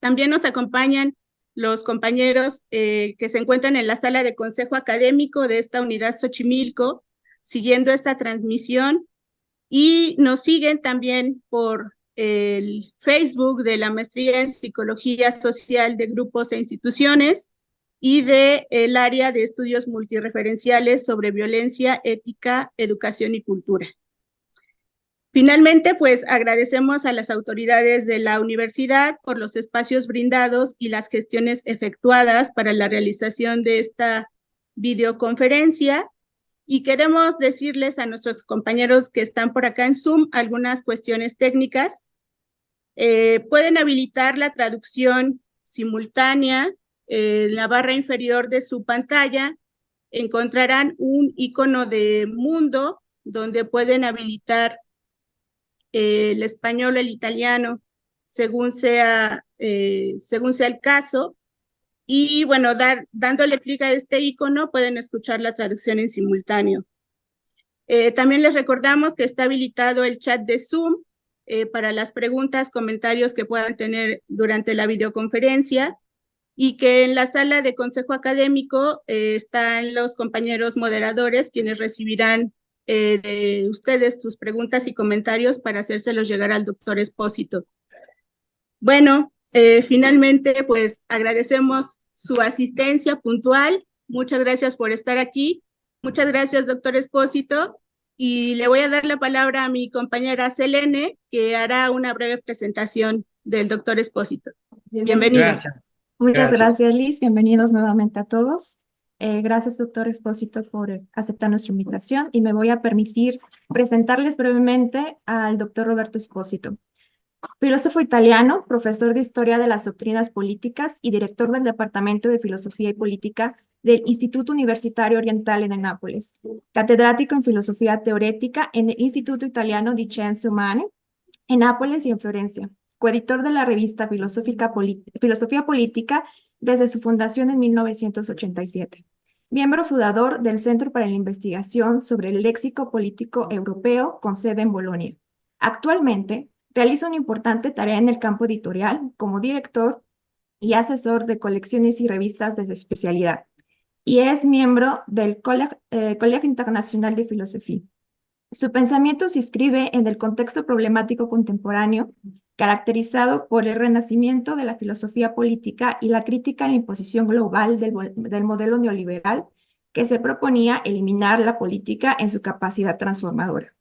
También nos acompañan los compañeros que se encuentran en la sala de consejo académico de esta unidad Xochimilco, siguiendo esta transmisión, y nos siguen también por el Facebook de la Maestría en Psicología Social de Grupos e Instituciones y del área de estudios multireferenciales sobre violencia, ética, educación y cultura. Finalmente, pues agradecemos a las autoridades de la universidad por los espacios brindados y las gestiones efectuadas para la realización de esta videoconferencia, y queremos decirles a nuestros compañeros que están por acá en Zoom algunas cuestiones técnicas. Pueden habilitar la traducción simultánea. En la barra inferior de su pantalla encontrarán un icono de mundo donde pueden habilitar el español o el italiano según sea el caso. Y bueno, dándole clic a este icono pueden escuchar la traducción en simultáneo. También les recordamos que está habilitado el chat de Zoom para las preguntas, comentarios que puedan tener durante la videoconferencia, y que en la sala de consejo académico están los compañeros moderadores quienes recibirán de ustedes sus preguntas y comentarios para hacérselos llegar al doctor Espósito. Bueno, finalmente pues agradecemos su asistencia puntual. Muchas gracias por estar aquí. Muchas gracias, doctor Espósito. Y le voy a dar la palabra a mi compañera Selene, que hará una breve presentación del doctor Espósito. Bienvenidos. Gracias. Muchas Gracias. gracias, Liz. Bienvenidos nuevamente a todos. Gracias, doctor Espósito, por aceptar nuestra invitación, y me voy a permitir presentarles brevemente al doctor Roberto Espósito. Filósofo italiano, profesor de Historia de las Doctrinas Políticas y director del Departamento de Filosofía y Política del Instituto Universitario Orientale de Nápoles. Catedrático en Filosofía Teorética en el Instituto Italiano di Scienze Umane en Nápoles y en Florencia. Coeditor de la revista Filosofía Política desde su fundación en 1987. Miembro fundador del Centro para la Investigación sobre el Léxico Político Europeo con sede en Bolonia. Actualmente realiza una importante tarea en el campo editorial como director y asesor de colecciones y revistas de su especialidad, y es miembro del Collège International de Filosofía. Su pensamiento se inscribe en el contexto problemático contemporáneo, caracterizado por el renacimiento de la filosofía política y la crítica a la imposición global del modelo neoliberal que se proponía eliminar la política en su capacidad transformadora.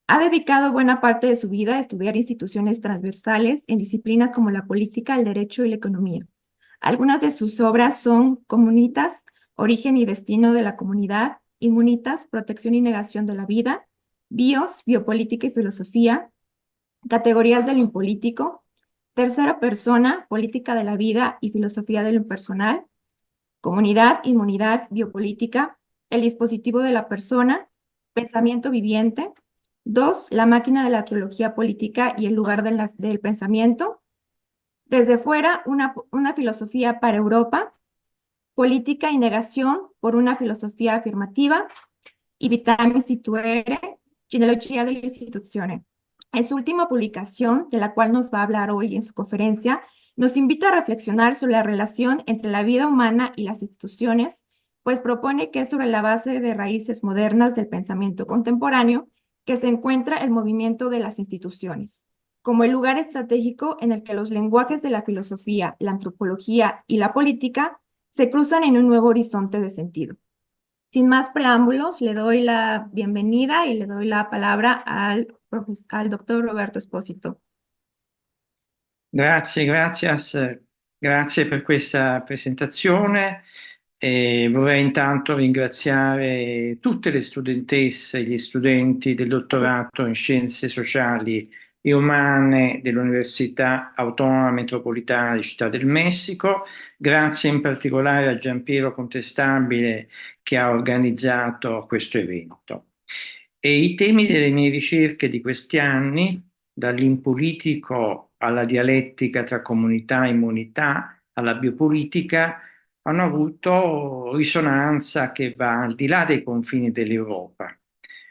Ha dedicado buena parte de su vida a estudiar instituciones transversales en disciplinas como la política, el derecho y la economía. Algunas de sus obras son Comunitas, Origen y Destino de la Comunidad, Inmunitas, Protección y Negación de la Vida, Bios, Biopolítica y Filosofía, Categorías de lo Impolítico, Tercera Persona, Política de la Vida y Filosofía de lo Impersonal, Comunidad, Inmunidad, Biopolítica, El Dispositivo de la Persona, Pensamiento Viviente. 2. La máquina de la teología política y el lugar del pensamiento. Desde fuera, una filosofía para Europa. Política y negación por una filosofía afirmativa. Y Vitam Instituere, Genealogia delle Istituzioni. En su última publicación, de la cual nos va a hablar hoy en su conferencia, nos invita a reflexionar sobre la relación entre la vida humana y las instituciones, pues propone que es sobre la base de raíces modernas del pensamiento contemporáneo que se encuentra el movimiento de las instituciones, como el lugar estratégico en el que los lenguajes de la filosofía, la antropología y la política se cruzan en un nuevo horizonte de sentido. Sin más preámbulos, le doy la bienvenida y le doy la palabra al doctor Roberto Espósito. Grazie per questa presentazione. Vorrei intanto ringraziare tutte le studentesse e gli studenti del dottorato in Scienze Sociali e Umane dell'Università Autonoma Metropolitana di Città del Messico. Grazie in particolare a Giampiero Contestabile che ha organizzato questo evento. E i temi delle mie ricerche di questi anni, dall'impolitico alla dialettica tra comunità e immunità, alla biopolitica, hanno avuto risonanza che va al di là dei confini dell'Europa.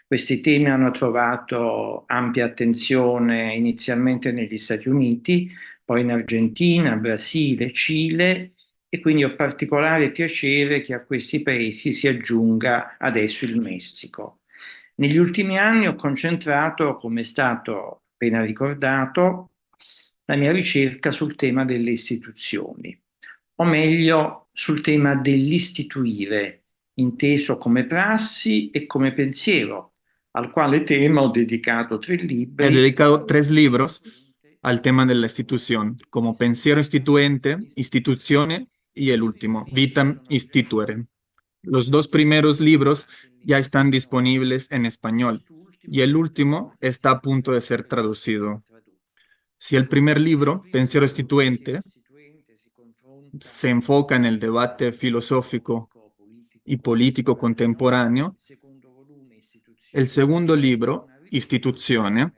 Questi temi hanno trovato ampia attenzione inizialmente negli Stati Uniti, poi in Argentina, Brasile, Cile, e quindi ho particolare piacere che a questi paesi si aggiunga adesso il Messico. Negli ultimi anni ho concentrato, come è stato appena ricordato, la mia ricerca sul tema delle istituzioni, o meglio sul tema dell'istituire, inteso come prassi e come pensiero, al quale tema ho dedicato 3 libri. He dedicado 3 libros al tema de la institución, como Pensiero Instituente, Instituzione y el último, Vitam Instituere. Los 2 primeros libros ya están disponibles en español y el último está a punto de ser traducido. Si el primer libro, Pensiero Instituente, se enfoca en el debate filosófico y político contemporáneo, el segundo libro, Istituzione,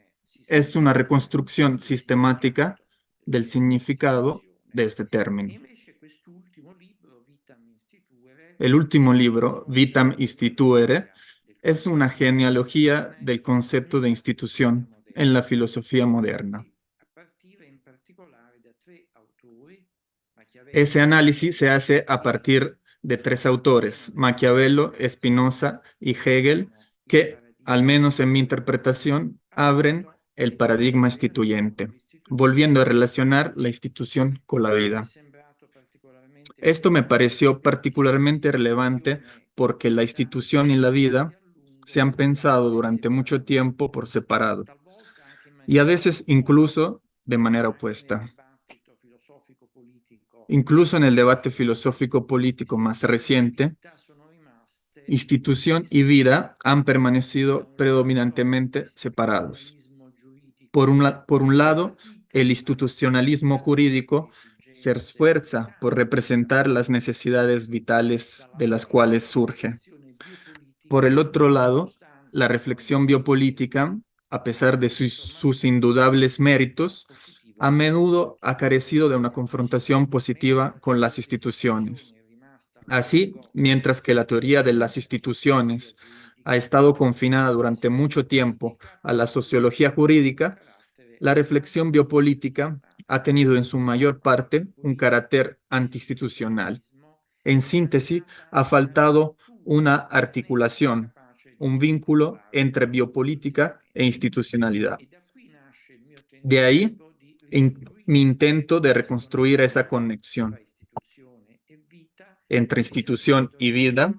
es una reconstrucción sistemática del significado de este término. El último libro, Vitam Instituere, es una genealogía del concepto de institución en la filosofía moderna. Ese análisis se hace a partir de 3 autores, Maquiavelo, Spinoza y Hegel, que, al menos en mi interpretación, abren el paradigma instituyente, volviendo a relacionar la institución con la vida. Esto me pareció particularmente relevante porque la institución y la vida se han pensado durante mucho tiempo por separado, y a veces incluso de manera opuesta. Incluso en el debate filosófico político más reciente, institución y vida han permanecido predominantemente separados. Por un lado, el institucionalismo jurídico se esfuerza por representar las necesidades vitales de las cuales surge. Por el otro lado, la reflexión biopolítica, a pesar de sus indudables méritos, a menudo ha carecido de una confrontación positiva con las instituciones. Así, mientras que la teoría de las instituciones ha estado confinada durante mucho tiempo a la sociología jurídica, la reflexión biopolítica ha tenido en su mayor parte un carácter antiinstitucional. En síntesis, ha faltado una articulación, un vínculo entre biopolítica e institucionalidad. De ahí mi intento de reconstruir esa conexión entre institución y vida,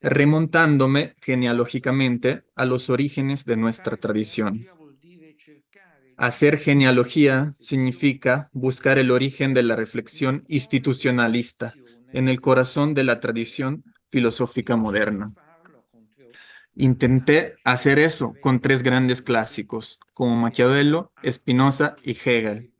remontándome genealógicamente a los orígenes de nuestra tradición. Hacer genealogía significa buscar el origen de la reflexión institucionalista en el corazón de la tradición filosófica moderna. Intenté hacer eso con 3 grandes clásicos, como Maquiavelo, Spinoza y Hegel.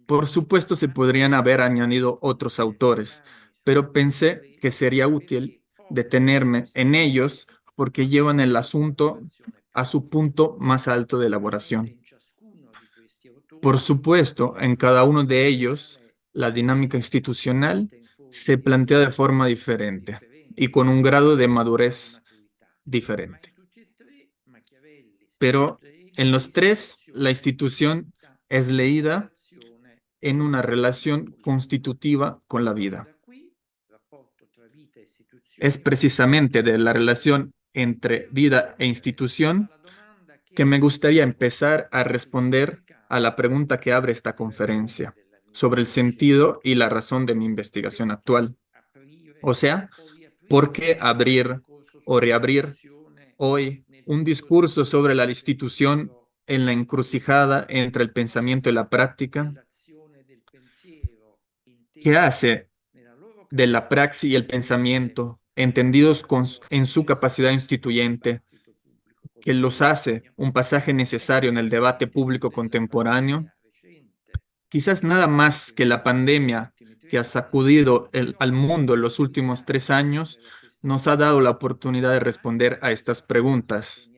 Por supuesto, se podrían haber añadido otros autores, pero pensé que sería útil detenerme en ellos porque llevan el asunto a su punto más alto de elaboración. Por supuesto, en cada uno de ellos, la dinámica institucional se plantea de forma diferente y con un grado de madurez diferente. Pero en los 3, la institución es leída en una relación constitutiva con la vida. Es precisamente de la relación entre vida e institución que me gustaría empezar a responder a la pregunta que abre esta conferencia, sobre el sentido y la razón de mi investigación actual. O sea, ¿por qué abrir o reabrir hoy un discurso sobre la institución en la encrucijada entre el pensamiento y la práctica? ¿Qué hace de la praxis y el pensamiento, entendidos en su capacidad instituyente, que los hace un pasaje necesario en el debate público contemporáneo? Quizás nada más que la pandemia que ha sacudido al mundo en los últimos 3 años nos ha dado la oportunidad de responder a estas preguntas.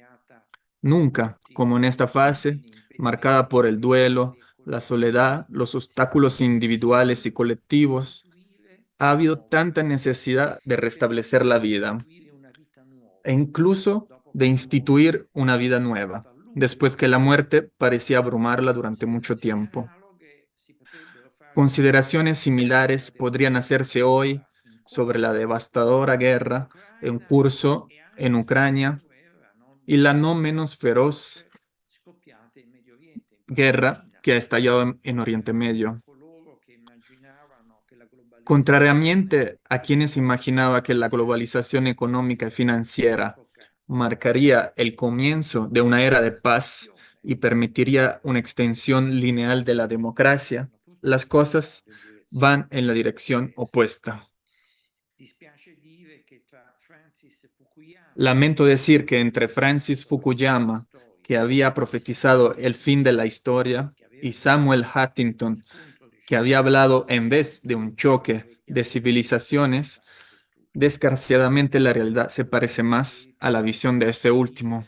Nunca, como en esta fase, marcada por el duelo, la soledad, los obstáculos individuales y colectivos, ha habido tanta necesidad de restablecer la vida e incluso de instituir una vida nueva, después que la muerte parecía abrumarla durante mucho tiempo. Consideraciones similares podrían hacerse hoy sobre la devastadora guerra en curso en Ucrania y la no menos feroz guerra que ha estallado en Oriente Medio. Contrariamente a quienes imaginaban que la globalización económica y financiera marcaría el comienzo de una era de paz y permitiría una extensión lineal de la democracia, las cosas van en la dirección opuesta. Lamento decir que entre Francis Fukuyama, que había profetizado el fin de la historia, y Samuel Huntington, que había hablado en vez de un choque de civilizaciones, desgraciadamente la realidad se parece más a la visión de ese último.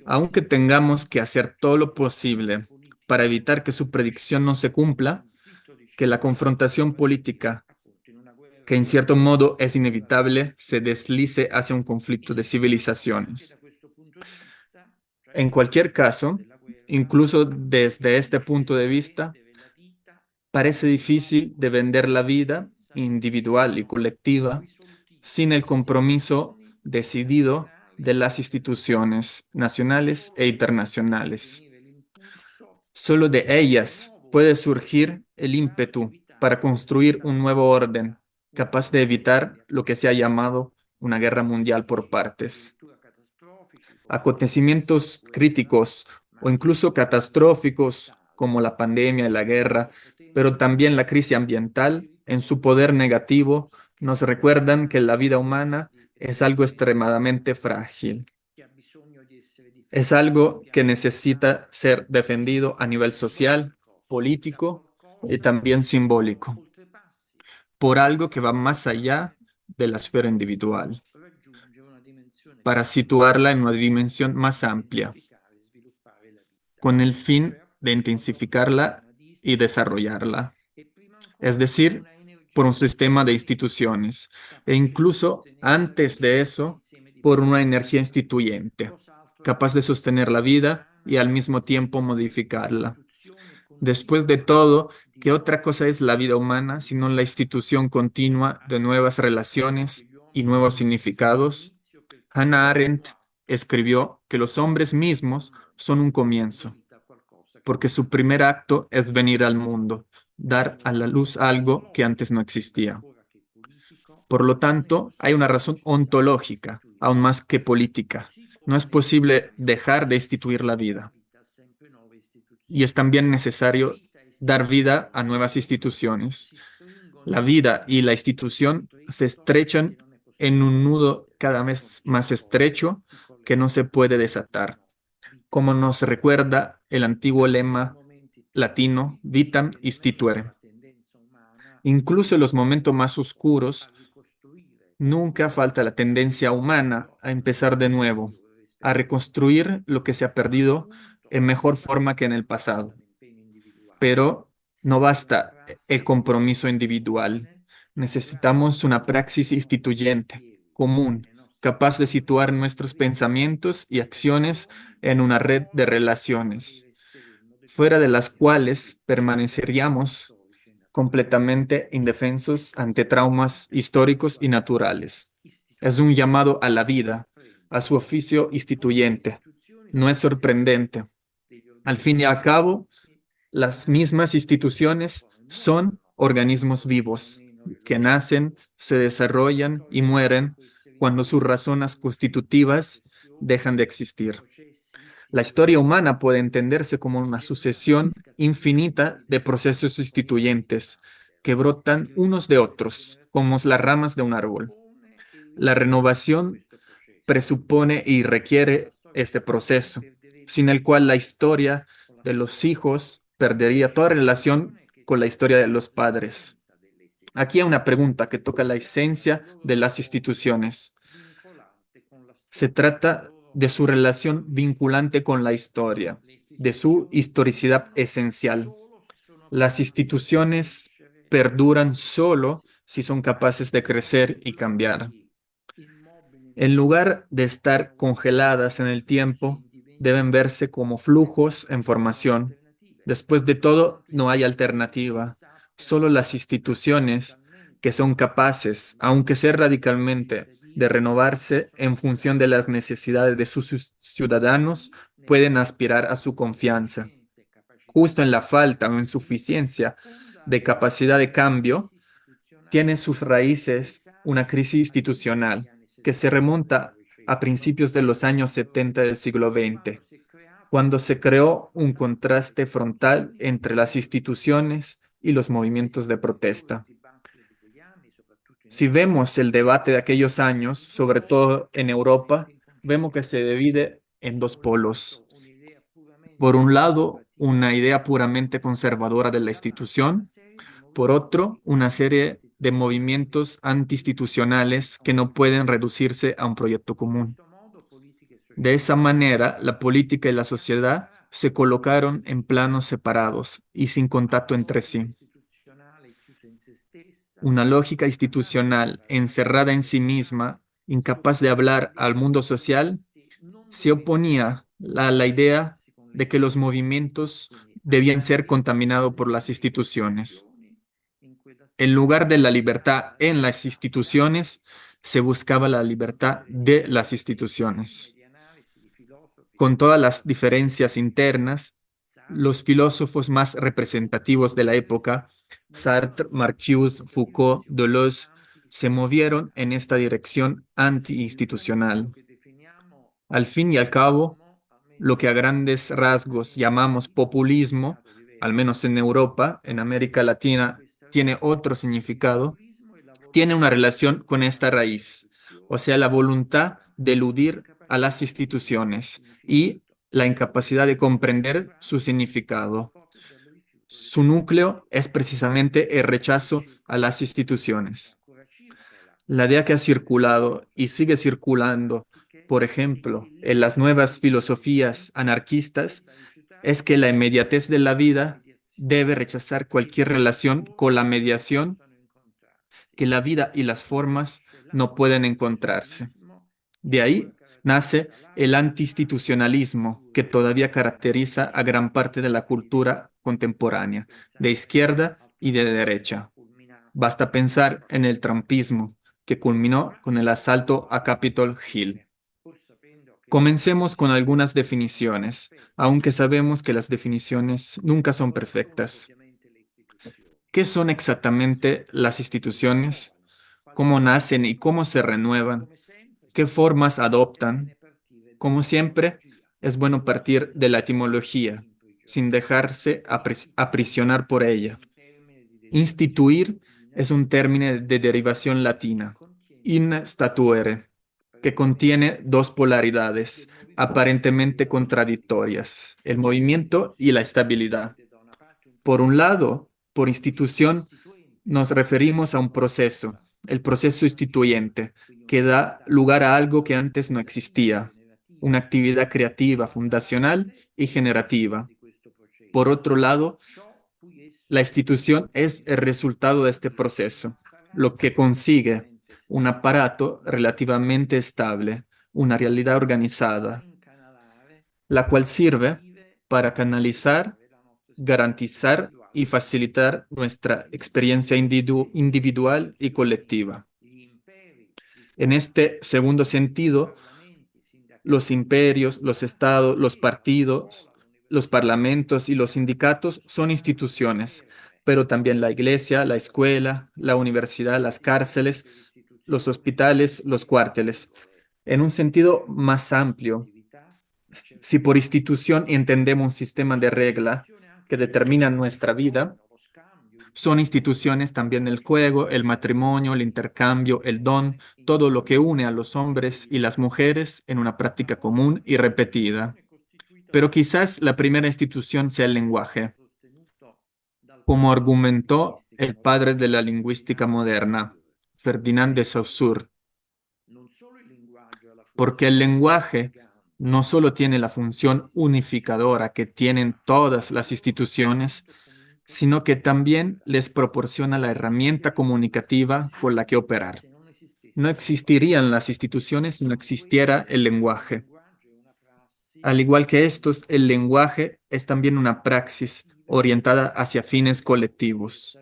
Aunque tengamos que hacer todo lo posible para evitar que su predicción no se cumpla, que la confrontación política, que en cierto modo es inevitable, se deslice hacia un conflicto de civilizaciones. En cualquier caso, incluso desde este punto de vista, parece difícil de vender la vida individual y colectiva sin el compromiso decidido de las instituciones nacionales e internacionales. Solo de ellas puede surgir el ímpetu para construir un nuevo orden, capaz de evitar lo que se ha llamado una guerra mundial por partes. Acontecimientos críticos o incluso catastróficos como la pandemia y la guerra, pero también la crisis ambiental, en su poder negativo, nos recuerdan que la vida humana es algo extremadamente frágil. Es algo que necesita ser defendido a nivel social, político y también simbólico, por algo que va más allá de la esfera individual, para situarla en una dimensión más amplia, con el fin de intensificarla y desarrollarla. Es decir, por un sistema de instituciones, e incluso antes de eso, por una energía instituyente, capaz de sostener la vida y al mismo tiempo modificarla. Después de todo, ¿qué otra cosa es la vida humana sino la institución continua de nuevas relaciones y nuevos significados? Hannah Arendt escribió que los hombres mismos son un comienzo, porque su primer acto es venir al mundo, dar a la luz algo que antes no existía. Por lo tanto, hay una razón ontológica, aún más que política. No es posible dejar de instituir la vida. Y es también necesario dar vida a nuevas instituciones. La vida y la institución se estrechan en un nudo cada vez más estrecho que no se puede desatar, como nos recuerda el antiguo lema latino vitam instituere. Incluso en los momentos más oscuros, nunca falta la tendencia humana a empezar de nuevo, a reconstruir lo que se ha perdido en mejor forma que en el pasado. Pero no basta el compromiso individual. Necesitamos una praxis instituyente, común, capaz de situar nuestros pensamientos y acciones en una red de relaciones, fuera de las cuales permaneceríamos completamente indefensos ante traumas históricos y naturales. Es un llamado a la vida, a su oficio instituyente. No es sorprendente. Al fin y al cabo, las mismas instituciones son organismos vivos que nacen, se desarrollan y mueren cuando sus razones constitutivas dejan de existir. La historia humana puede entenderse como una sucesión infinita de procesos instituyentes que brotan unos de otros, como las ramas de un árbol. La renovación presupone y requiere este proceso, sin el cual la historia de los hijos perdería toda relación con la historia de los padres. Aquí hay una pregunta que toca la esencia de las instituciones. Se trata de su relación vinculante con la historia, de su historicidad esencial. Las instituciones perduran solo si son capaces de crecer y cambiar. En lugar de estar congeladas en el tiempo, deben verse como flujos en formación, Después de todo, no hay alternativa. Solo las instituciones que son capaces, aunque sea radicalmente, de renovarse en función de las necesidades de sus ciudadanos, pueden aspirar a su confianza. Justo en la falta o insuficiencia de capacidad de cambio, tiene sus raíces una crisis institucional que se remonta a principios de los años 70 del siglo XX, cuando se creó un contraste frontal entre las instituciones y los movimientos de protesta. Si vemos el debate de aquellos años, sobre todo en Europa, vemos que se divide en dos polos. Por un lado, una idea puramente conservadora de la institución. Por otro, una serie de movimientos antiinstitucionales que no pueden reducirse a un proyecto común. De esa manera, la política y la sociedad se colocaron en planos separados y sin contacto entre sí. Una lógica institucional encerrada en sí misma, incapaz de hablar al mundo social, se oponía a la idea de que los movimientos debían ser contaminados por las instituciones. En lugar de la libertad en las instituciones, se buscaba la libertad de las instituciones. Con todas las diferencias internas, los filósofos más representativos de la época, Sartre, Marcuse, Foucault, Deleuze, se movieron en esta dirección antiinstitucional. Al fin y al cabo, lo que a grandes rasgos llamamos populismo, al menos en Europa, en América Latina, tiene otro significado, tiene una relación con esta raíz, o sea, la voluntad de eludir a las instituciones y la incapacidad de comprender su significado. Su núcleo es precisamente el rechazo a las instituciones. La idea que ha circulado y sigue circulando, por ejemplo, en las nuevas filosofías anarquistas, es que la inmediatez de la vida debe rechazar cualquier relación con la mediación, que la vida y las formas no pueden encontrarse. De ahí nace el antiinstitucionalismo que todavía caracteriza a gran parte de la cultura contemporánea, de izquierda y de derecha. Basta pensar en el trumpismo, que culminó con el asalto a Capitol Hill. Comencemos con algunas definiciones, aunque sabemos que las definiciones nunca son perfectas. ¿Qué son exactamente las instituciones? ¿Cómo nacen y cómo se renuevan? ¿Qué formas adoptan? Como siempre, es bueno partir de la etimología, sin dejarse aprisionar por ella. Instituir es un término de derivación latina, in statuere, que contiene dos polaridades aparentemente contradictorias, el movimiento y la estabilidad. Por un lado, por institución, nos referimos a un proceso, el proceso instituyente, que da lugar a algo que antes no existía, una actividad creativa, fundacional y generativa. Por otro lado, la institución es el resultado de este proceso, lo que consigue un aparato relativamente estable, una realidad organizada, la cual sirve para canalizar, garantizar y facilitar nuestra experiencia individual y colectiva. En este segundo sentido, los imperios, los estados, los partidos, los parlamentos y los sindicatos son instituciones, pero también la iglesia, la escuela, la universidad, las cárceles, los hospitales, los cuarteles. En un sentido más amplio, si por institución entendemos un sistema de reglas que determinan nuestra vida, son instituciones también el juego, el matrimonio, el intercambio, el don, todo lo que une a los hombres y las mujeres en una práctica común y repetida. Pero quizás la primera institución sea el lenguaje, como argumentó el padre de la lingüística moderna, Ferdinand de Saussure, porque el lenguaje no solo tiene la función unificadora que tienen todas las instituciones, sino que también les proporciona la herramienta comunicativa con la que operar. No existirían las instituciones si no existiera el lenguaje. Al igual que estos, el lenguaje es también una praxis orientada hacia fines colectivos,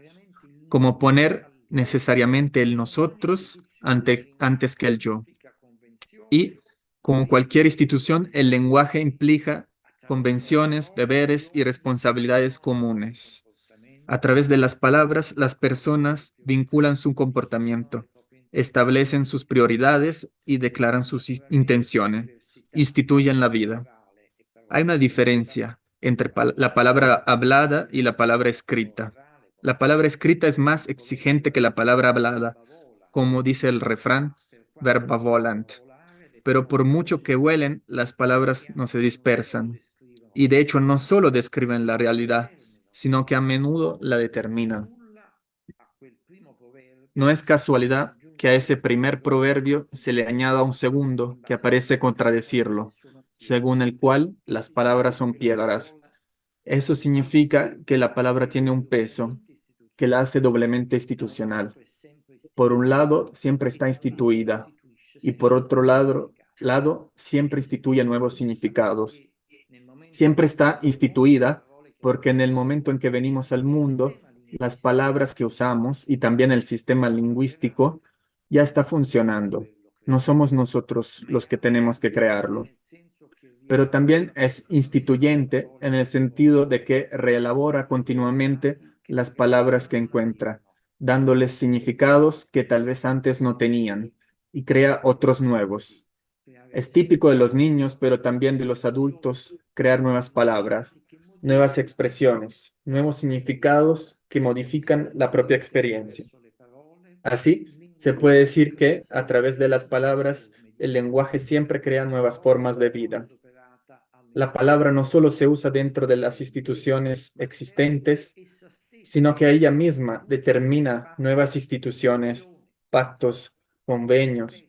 como poner necesariamente el nosotros antes que el yo. Y, como cualquier institución, el lenguaje implica convenciones, deberes y responsabilidades comunes. A través de las palabras, las personas vinculan su comportamiento, establecen sus prioridades y declaran sus intenciones, instituyen la vida. Hay una diferencia entre la palabra hablada y la palabra escrita. La palabra escrita es más exigente que la palabra hablada, como dice el refrán, verba volant. Pero por mucho que huelen, las palabras no se dispersan. Y de hecho no solo describen la realidad, sino que a menudo la determinan. No es casualidad que a ese primer proverbio se le añada un segundo que parece contradecirlo, según el cual las palabras son piedras. Eso significa que la palabra tiene un peso que la hace doblemente institucional. Por un lado, siempre está instituida y por otro lado siempre instituye nuevos significados. Siempre está instituida porque en el momento en que venimos al mundo, las palabras que usamos y también el sistema lingüístico ya está funcionando. No somos nosotros los que tenemos que crearlo. Pero también es instituyente en el sentido de que reelabora continuamente las palabras que encuentra, dándoles significados que tal vez antes no tenían, y crea otros nuevos. Es típico de los niños, pero también de los adultos, crear nuevas palabras, nuevas expresiones, nuevos significados que modifican la propia experiencia. Así, se puede decir que, a través de las palabras, el lenguaje siempre crea nuevas formas de vida. La palabra no solo se usa dentro de las instituciones existentes, sino que ella misma determina nuevas instituciones, pactos, convenios,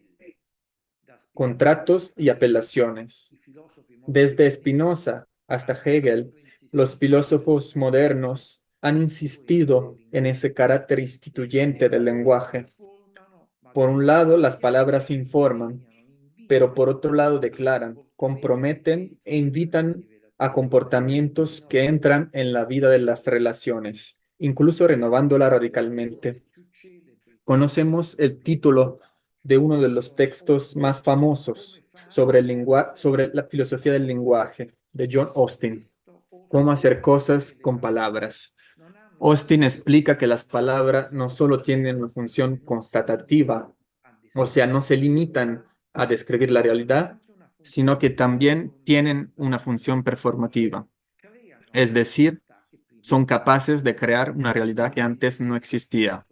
contratos y apelaciones. Desde Spinoza hasta Hegel, los filósofos modernos han insistido en ese carácter instituyente del lenguaje. Por un lado, las palabras informan, pero por otro lado declaran, comprometen e invitan a comportamientos que entran en la vida de las relaciones, incluso renovándola radicalmente. Conocemos el título de uno de los textos más famosos sobre la filosofía del lenguaje, de John Austin, Cómo hacer cosas con palabras. Austin explica que las palabras no solo tienen una función constatativa, o sea, no se limitan a describir la realidad, sino que también tienen una función performativa. Es decir, son capaces de crear una realidad que antes no existía.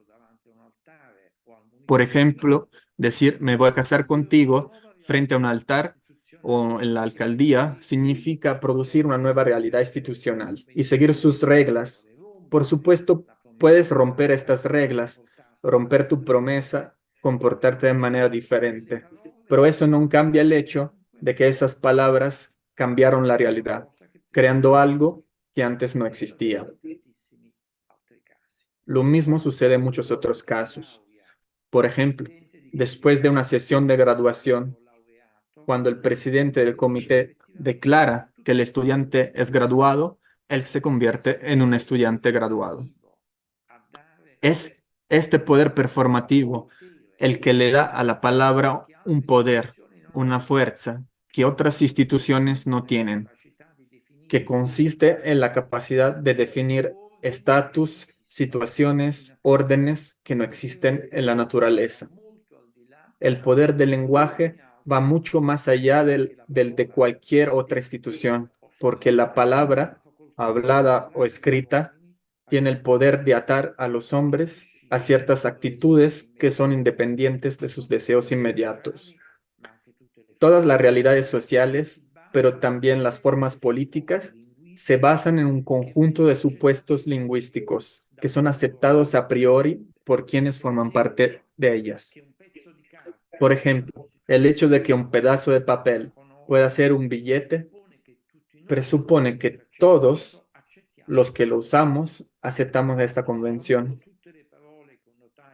Por ejemplo, decir me voy a casar contigo frente a un altar o en la alcaldía significa producir una nueva realidad institucional y seguir sus reglas. Por supuesto, puedes romper estas reglas, romper tu promesa, comportarte de manera diferente, pero eso no cambia el hecho de que esas palabras cambiaron la realidad, creando algo que antes no existía. Lo mismo sucede en muchos otros casos. Por ejemplo, después de una sesión de graduación, cuando el presidente del comité declara que el estudiante es graduado, él se convierte en un estudiante graduado. Es este poder performativo el que le da a la palabra un poder, una fuerza que otras instituciones no tienen, que consiste en la capacidad de definir estatus, situaciones, órdenes que no existen en la naturaleza. El poder del lenguaje va mucho más allá del de cualquier otra institución, porque la palabra, hablada o escrita, tiene el poder de atar a los hombres a ciertas actitudes que son independientes de sus deseos inmediatos. Todas las realidades sociales, pero también las formas políticas, se basan en un conjunto de supuestos lingüísticos que son aceptados a priori por quienes forman parte de ellas. Por ejemplo, el hecho de que un pedazo de papel pueda ser un billete presupone que todos los que lo usamos aceptamos esta convención.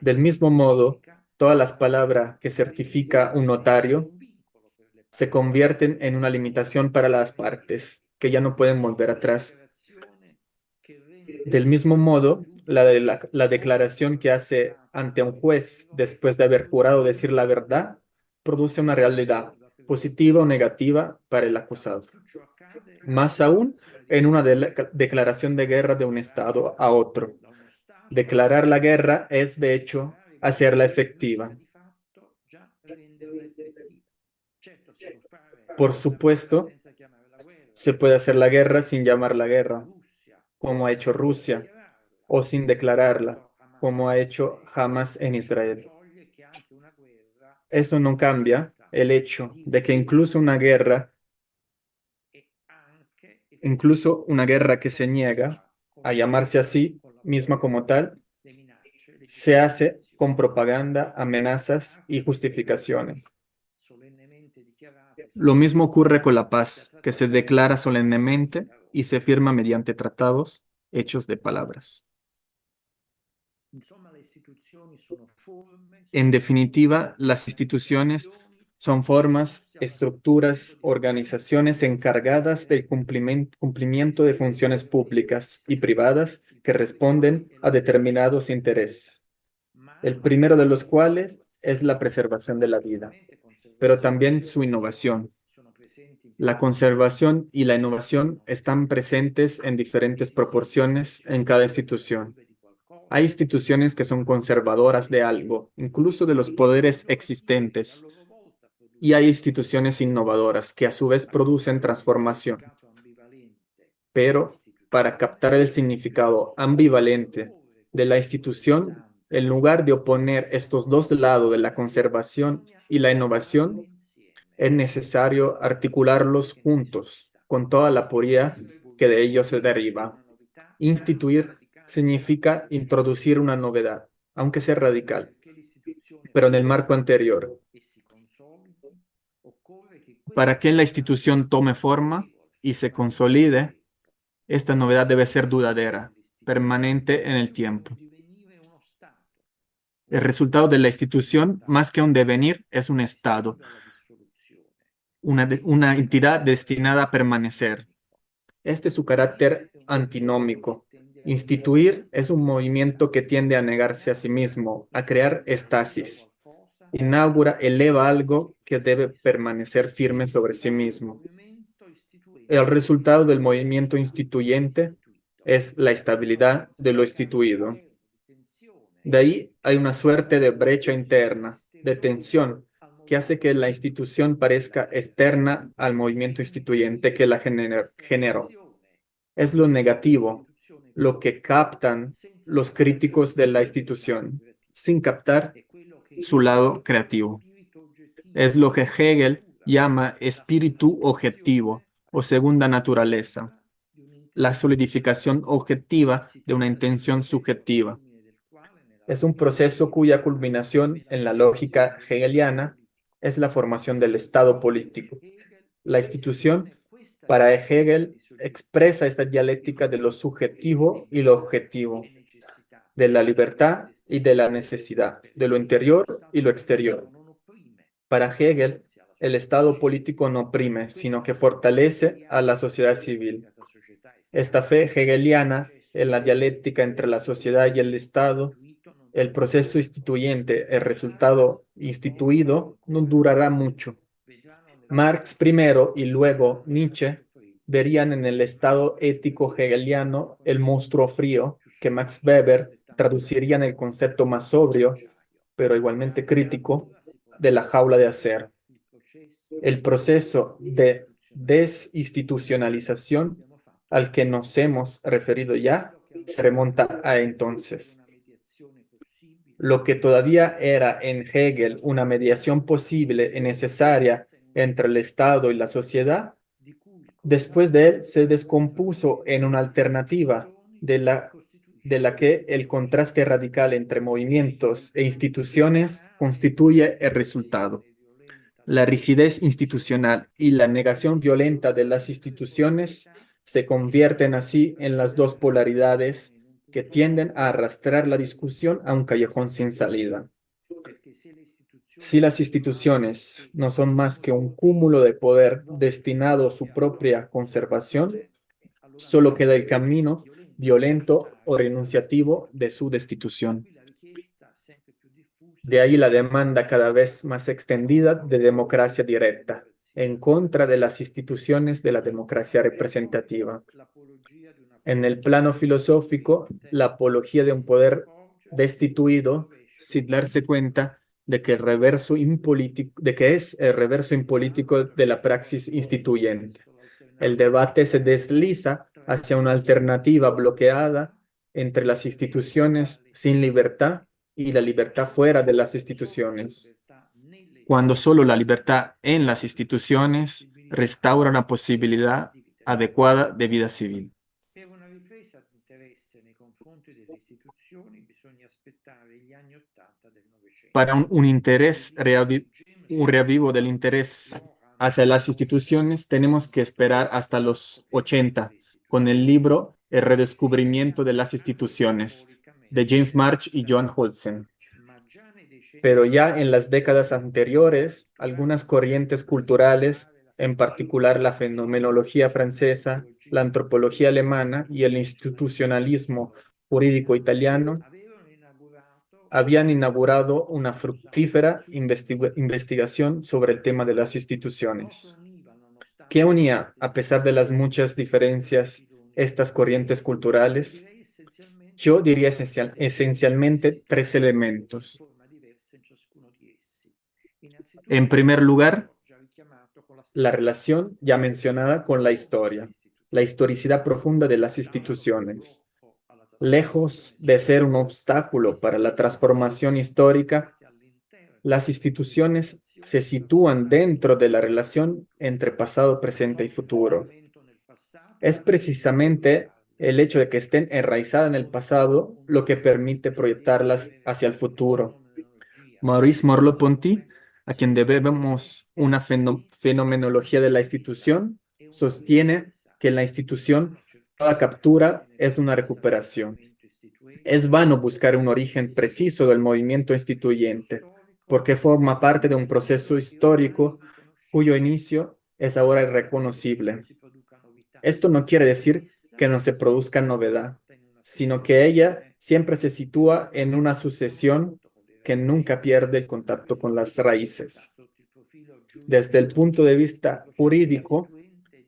Del mismo modo, todas las palabras que certifica un notario se convierten en una limitación para las partes, que ya no pueden volver atrás. Del mismo modo, la declaración que hace ante un juez después de haber jurado decir la verdad produce una realidad, positiva o negativa, para el acusado. Más aún, en una declaración de guerra de un Estado a otro. Declarar la guerra es, de hecho, hacerla efectiva. Por supuesto, se puede hacer la guerra sin llamar la guerra, como ha hecho Rusia, o sin declararla, como ha hecho Hamas en Israel. Eso no cambia el hecho de que incluso una guerra que se niega a llamarse así misma como tal, se hace con propaganda, amenazas y justificaciones. Lo mismo ocurre con la paz, que se declara solemnemente y se firma mediante tratados hechos de palabras. En definitiva, las instituciones son formas, estructuras, organizaciones encargadas del cumplimiento de funciones públicas y privadas que responden a determinados intereses, el primero de los cuales es la preservación de la vida, pero también su innovación. La conservación y la innovación están presentes en diferentes proporciones en cada institución. Hay instituciones que son conservadoras de algo, incluso de los poderes existentes, y hay instituciones innovadoras que a su vez producen transformación. Pero para captar el significado ambivalente de la institución, en lugar de oponer estos dos lados de la conservación y la innovación, es necesario articularlos juntos, con toda la aporía que de ellos se deriva. Instituir significa introducir una novedad, aunque sea radical, pero en el marco anterior. Para que la institución tome forma y se consolide, esta novedad debe ser duradera, permanente en el tiempo. El resultado de la institución, más que un devenir, es un estado, una entidad destinada a permanecer. Este es su carácter antinómico. Instituir es un movimiento que tiende a negarse a sí mismo, a crear estasis. Inaugura, eleva algo que debe permanecer firme sobre sí mismo. El resultado del movimiento instituyente es la estabilidad de lo instituido. De ahí hay una suerte de brecha interna, de tensión, que hace que la institución parezca externa al movimiento instituyente que la generó. Es lo negativo, lo que captan los críticos de la institución, sin captar su lado creativo. Es lo que Hegel llama espíritu objetivo o segunda naturaleza, la solidificación objetiva de una intención subjetiva. Es un proceso cuya culminación en la lógica hegeliana es la formación del Estado político. La institución, para Hegel, expresa esta dialéctica de lo subjetivo y lo objetivo, de la libertad y de la necesidad, de lo interior y lo exterior. Para Hegel, el Estado político no oprime, sino que fortalece a la sociedad civil. Esta fe hegeliana en la dialéctica entre la sociedad y el Estado, el proceso instituyente, el resultado instituido, no durará mucho. Marx primero y luego Nietzsche verían en el estado ético hegeliano el monstruo frío, que Max Weber traduciría en el concepto más sobrio, pero igualmente crítico, de la jaula de acero. El proceso de desinstitucionalización al que nos hemos referido ya se remonta a entonces. Lo que todavía era en Hegel una mediación posible y necesaria entre el Estado y la sociedad, después de él se descompuso en una alternativa de la que el contraste radical entre movimientos e instituciones constituye el resultado. La rigidez institucional y la negación violenta de las instituciones se convierten así en las dos polaridades que tienden a arrastrar la discusión a un callejón sin salida. Si las instituciones no son más que un cúmulo de poder destinado a su propia conservación, solo queda el camino violento o renunciativo de su destitución. De ahí la demanda cada vez más extendida de democracia directa, en contra de las instituciones de la democracia representativa. En el plano filosófico, la apología de un poder destituido, sin darse cuenta de que, es el reverso impolítico de la praxis instituyente. El debate se desliza hacia una alternativa bloqueada entre las instituciones sin libertad y la libertad fuera de las instituciones, cuando solo la libertad en las instituciones restaura una posibilidad adecuada de vida civil. Per una ripresa di interesse nei confronti delle istituzioni bisogna aspettare gli anni '80 del Novecento. Para un reavivo del interés hacia las instituciones, tenemos que esperar hasta los 80, con el libro El redescubrimiento de las instituciones, de James March y Joan Holtzen. Pero ya en las décadas anteriores, algunas corrientes culturales, en particular la fenomenología francesa, la antropología alemana y el institucionalismo jurídico italiano, habían inaugurado una fructífera investigación sobre el tema de las instituciones. ¿Qué unía, a pesar de las muchas diferencias, estas corrientes culturales? Yo diría esencialmente tres elementos. En primer lugar, la relación ya mencionada con la historia, la historicidad profunda de las instituciones. Lejos de ser un obstáculo para la transformación histórica, las instituciones se sitúan dentro de la relación entre pasado, presente y futuro. Es precisamente el hecho de que estén enraizadas en el pasado lo que permite proyectarlas hacia el futuro. Maurice Merleau-Ponty, a quien debemos una fenomenología de la institución, sostiene que en la institución toda captura es una recuperación. Es vano buscar un origen preciso del movimiento instituyente, porque forma parte de un proceso histórico cuyo inicio es ahora irreconocible. Esto no quiere decir que no se produzca novedad, sino que ella siempre se sitúa en una sucesión que nunca pierde el contacto con las raíces. Desde el punto de vista jurídico,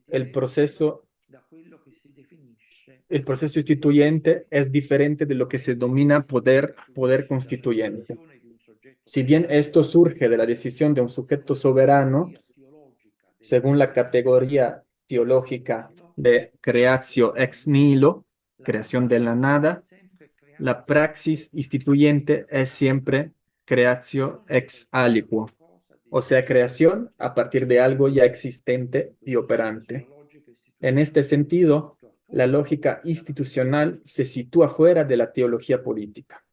el proceso instituyente es diferente de lo que se denomina poder constituyente. Si bien esto surge de la decisión de un sujeto soberano, según la categoría teológica de creatio ex nihilo, creación de la nada, la praxis instituyente es siempre creatio ex aliquo, o sea, creación a partir de algo ya existente y operante. En este sentido, la lógica institucional se sitúa fuera de la teología política.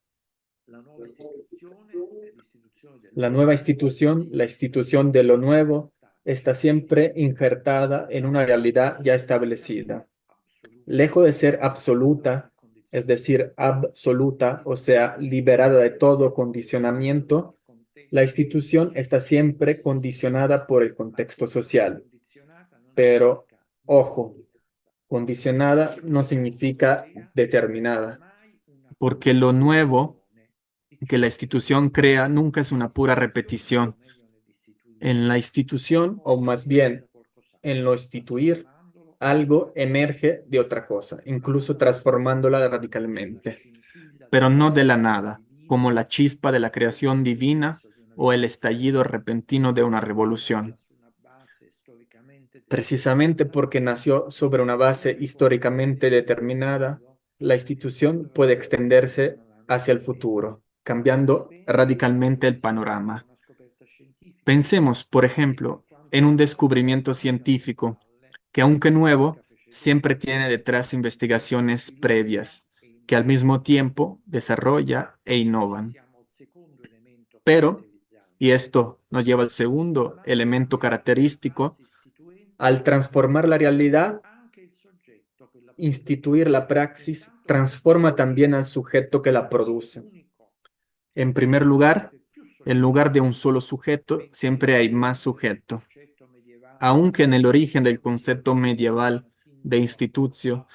La nueva institución, la institución de lo nuevo, está siempre injertada en una realidad ya establecida. Lejos de ser absoluta, es decir, absoluta, o sea, liberada de todo condicionamiento, la institución está siempre condicionada por el contexto social. Pero, ojo, condicionada no significa determinada, porque lo nuevo que la institución crea nunca es una pura repetición. En la institución, o más bien en lo instituir, algo emerge de otra cosa, incluso transformándola radicalmente, pero no de la nada, como la chispa de la creación divina o el estallido repentino de una revolución. Precisamente porque nació sobre una base históricamente determinada, la institución puede extenderse hacia el futuro, cambiando radicalmente el panorama. Pensemos, por ejemplo, en un descubrimiento científico que, aunque nuevo, siempre tiene detrás investigaciones previas, que al mismo tiempo desarrolla e innovan. Pero, y esto nos lleva al segundo elemento característico, al transformar la realidad, instituir la praxis transforma también al sujeto que la produce. En primer lugar, en lugar de un solo sujeto, siempre hay más sujeto. Aunque en el origen del concepto medieval de institutio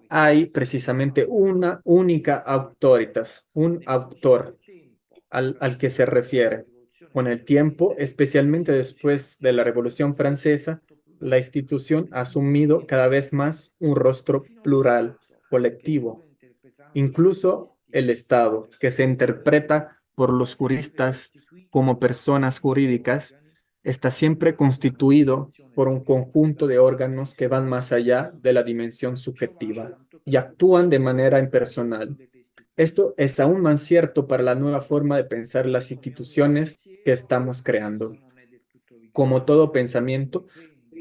hay precisamente una única autoritas, un autor al que se refiere. Con el tiempo, especialmente después de la Revolución Francesa, la institución ha asumido cada vez más un rostro plural, colectivo. Incluso el Estado, que se interpreta por los juristas como personas jurídicas, está siempre constituido por un conjunto de órganos que van más allá de la dimensión subjetiva y actúan de manera impersonal. Esto es aún más cierto para la nueva forma de pensar las instituciones que estamos creando. Como todo pensamiento,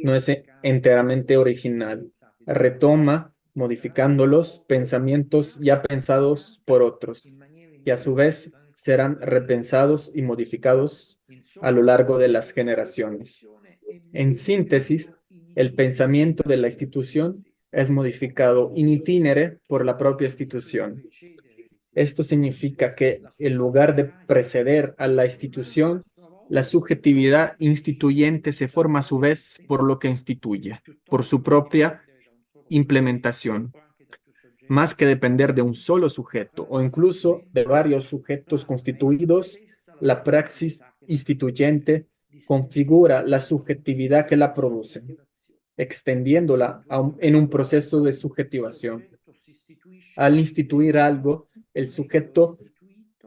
no es enteramente original. Retoma, modificándolos, pensamientos ya pensados por otros, que a su vez serán repensados y modificados a lo largo de las generaciones. En síntesis, el pensamiento de la institución es modificado in itinere por la propia institución. Esto significa que en lugar de preceder a la institución, la subjetividad instituyente se forma a su vez por lo que instituye, por su propia implementación, más que depender de un solo sujeto o incluso de varios sujetos constituidos. La praxis instituyente configura la subjetividad que la produce, extendiéndola en un proceso de subjetivación. Al instituir algo, el sujeto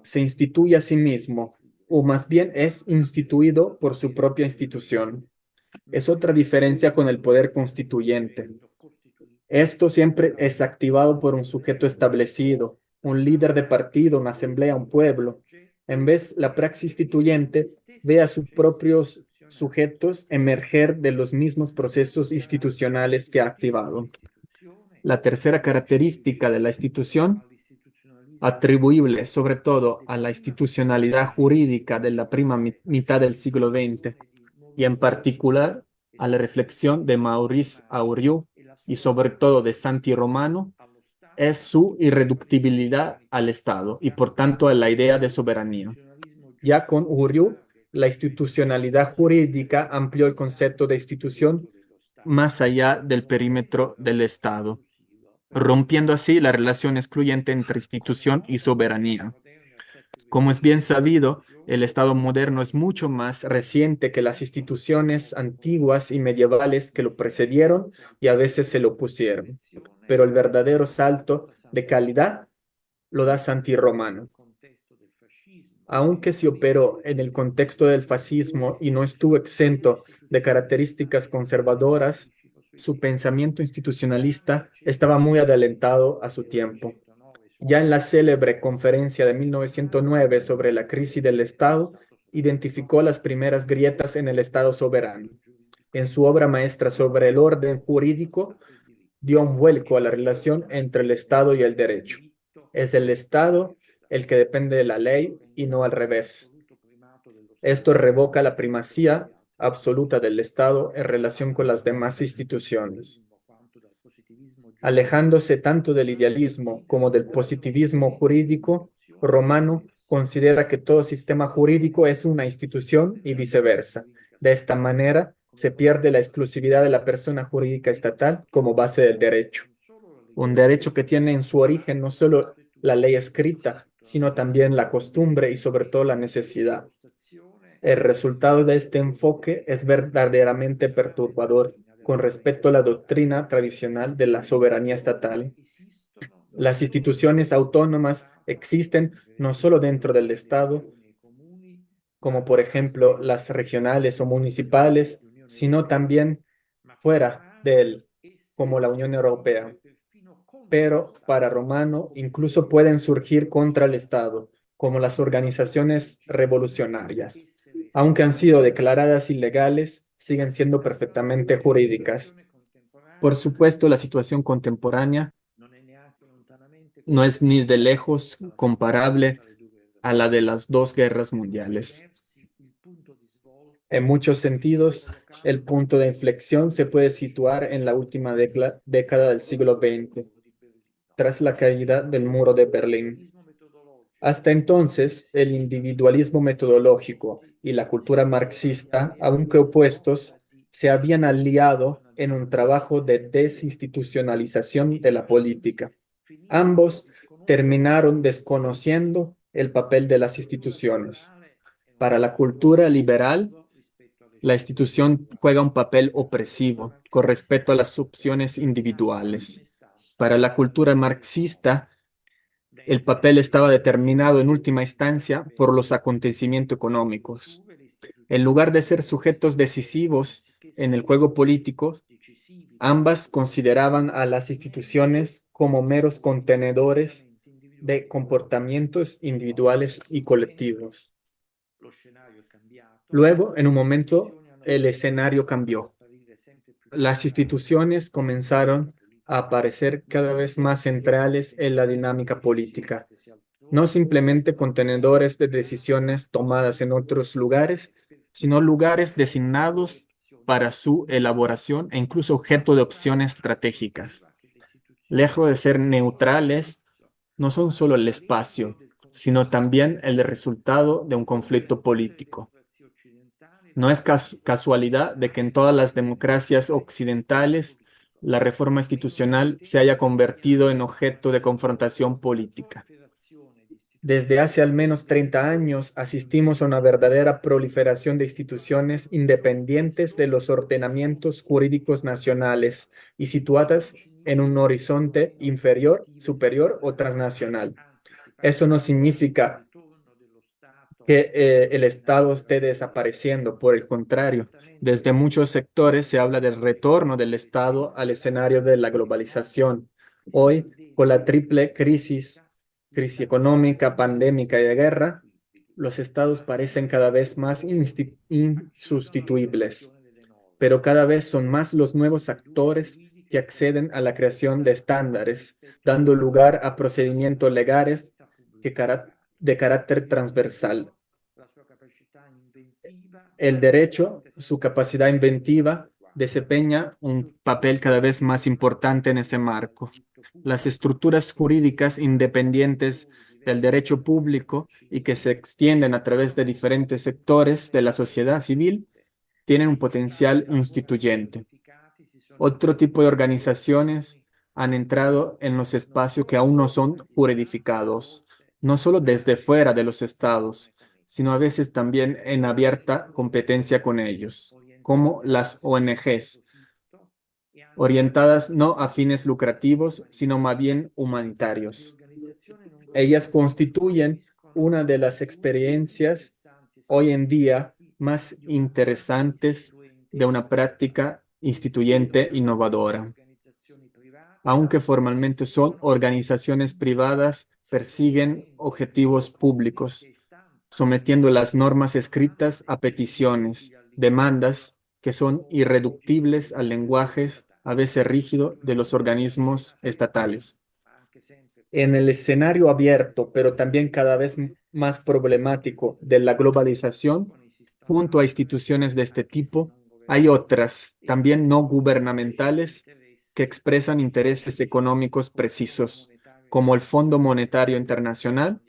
se instituye a sí mismo, o más bien es instituido por su propia institución. Es otra diferencia con el poder constituyente. Esto siempre es activado por un sujeto establecido, un líder de partido, una asamblea, un pueblo. En vez, la praxis instituyente ve a sus propios sujetos emerger de los mismos procesos institucionales que ha activado. La tercera característica de la institución, atribuible sobre todo a la institucionalidad jurídica de la mitad del siglo XX y en particular a la reflexión de Maurice Auriu y sobre todo de Santi Romano, es su irreductibilidad al Estado y por tanto a la idea de soberanía. Ya con Auriu, la institucionalidad jurídica amplió el concepto de institución más allá del perímetro del Estado, rompiendo así la relación excluyente entre institución y soberanía. Como es bien sabido, el Estado moderno es mucho más reciente que las instituciones antiguas y medievales que lo precedieron y a veces se lo opusieron. Pero el verdadero salto de calidad lo da Santi Romano. Aunque se operó en el contexto del fascismo y no estuvo exento de características conservadoras, su pensamiento institucionalista estaba muy adelantado a su tiempo. Ya en la célebre conferencia de 1909 sobre la crisis del Estado, identificó las primeras grietas en el Estado soberano. En su obra maestra sobre el orden jurídico, dio un vuelco a la relación entre el Estado y el derecho. Es el Estado el que depende de la ley y no al revés. Esto revoca la primacía absoluta del Estado en relación con las demás instituciones. Alejándose tanto del idealismo como del positivismo jurídico, Romano considera que todo sistema jurídico es una institución y viceversa. De esta manera, se pierde la exclusividad de la persona jurídica estatal como base del derecho. Un derecho que tiene en su origen no solo la ley escrita, sino también la costumbre y sobre todo la necesidad. El resultado de este enfoque es verdaderamente perturbador con respecto a la doctrina tradicional de la soberanía estatal. Las instituciones autónomas existen no solo dentro del Estado, como por ejemplo las regionales o municipales, sino también fuera de él, como la Unión Europea. Pero para Romano incluso pueden surgir contra el Estado, como las organizaciones revolucionarias. Aunque han sido declaradas ilegales, siguen siendo perfectamente jurídicas. Por supuesto, la situación contemporánea no es ni de lejos comparable a la de las dos guerras mundiales. En muchos sentidos, el punto de inflexión se puede situar en la última década del siglo XX, tras la caída del muro de Berlín. Hasta entonces, el individualismo metodológico y la cultura marxista, aunque opuestos, se habían aliado en un trabajo de desinstitucionalización de la política. Ambos terminaron desconociendo el papel de las instituciones. Para la cultura liberal, la institución juega un papel opresivo con respecto a las opciones individuales. Para la cultura marxista, el papel estaba determinado en última instancia por los acontecimientos económicos. En lugar de ser sujetos decisivos en el juego político, ambas consideraban a las instituciones como meros contenedores de comportamientos individuales y colectivos. Luego, en un momento, el escenario cambió. Las instituciones comenzaron a aparecer cada vez más centrales en la dinámica política, no simplemente contenedores de decisiones tomadas en otros lugares, sino lugares designados para su elaboración e incluso objeto de opciones estratégicas. Lejos de ser neutrales, no son solo el espacio, sino también el resultado de un conflicto político. No es casualidad de que en todas las democracias occidentales la reforma institucional se haya convertido en objeto de confrontación política. Desde hace al menos 30 años asistimos a una verdadera proliferación de instituciones independientes de los ordenamientos jurídicos nacionales y situadas en un horizonte inferior, superior o transnacional. Eso no significa que el Estado esté desapareciendo. Por el contrario, desde muchos sectores se habla del retorno del Estado al escenario de la globalización. Hoy, con la triple crisis económica, pandémica y de guerra, los Estados parecen cada vez más insustituibles, pero cada vez son más los nuevos actores que acceden a la creación de estándares, dando lugar a procedimientos legales de carácter transversal. El derecho, su capacidad inventiva, desempeña un papel cada vez más importante en ese marco. Las estructuras jurídicas independientes del derecho público y que se extienden a través de diferentes sectores de la sociedad civil tienen un potencial instituyente. Otro tipo de organizaciones han entrado en los espacios que aún no son juridificados, no solo desde fuera de los estados, sino a veces también en abierta competencia con ellos, como las ONGs, orientadas no a fines lucrativos, sino más bien humanitarios. Ellas constituyen una de las experiencias hoy en día más interesantes de una práctica instituyente innovadora. Aunque formalmente son organizaciones privadas, persiguen objetivos públicos, sometiendo las normas escritas a peticiones, demandas que son irreductibles al lenguaje a veces rígido de los organismos estatales. En el escenario abierto, pero también cada vez más problemático de la globalización, junto a instituciones de este tipo, hay otras, también no gubernamentales, que expresan intereses económicos precisos, como el Fondo Monetario Internacional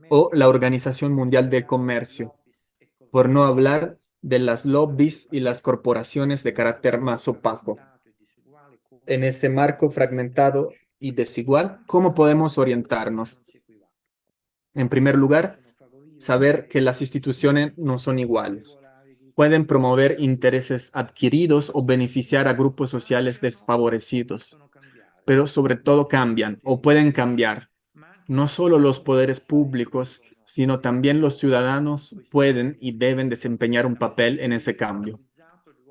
o la Organización Mundial del Comercio, por no hablar de las lobbies y las corporaciones de carácter más opaco. En este marco fragmentado y desigual, ¿cómo podemos orientarnos? En primer lugar, saber que las instituciones no son iguales. Pueden promover intereses adquiridos o beneficiar a grupos sociales desfavorecidos, pero sobre todo cambian o pueden cambiar. No solo los poderes públicos, sino también los ciudadanos pueden y deben desempeñar un papel en ese cambio.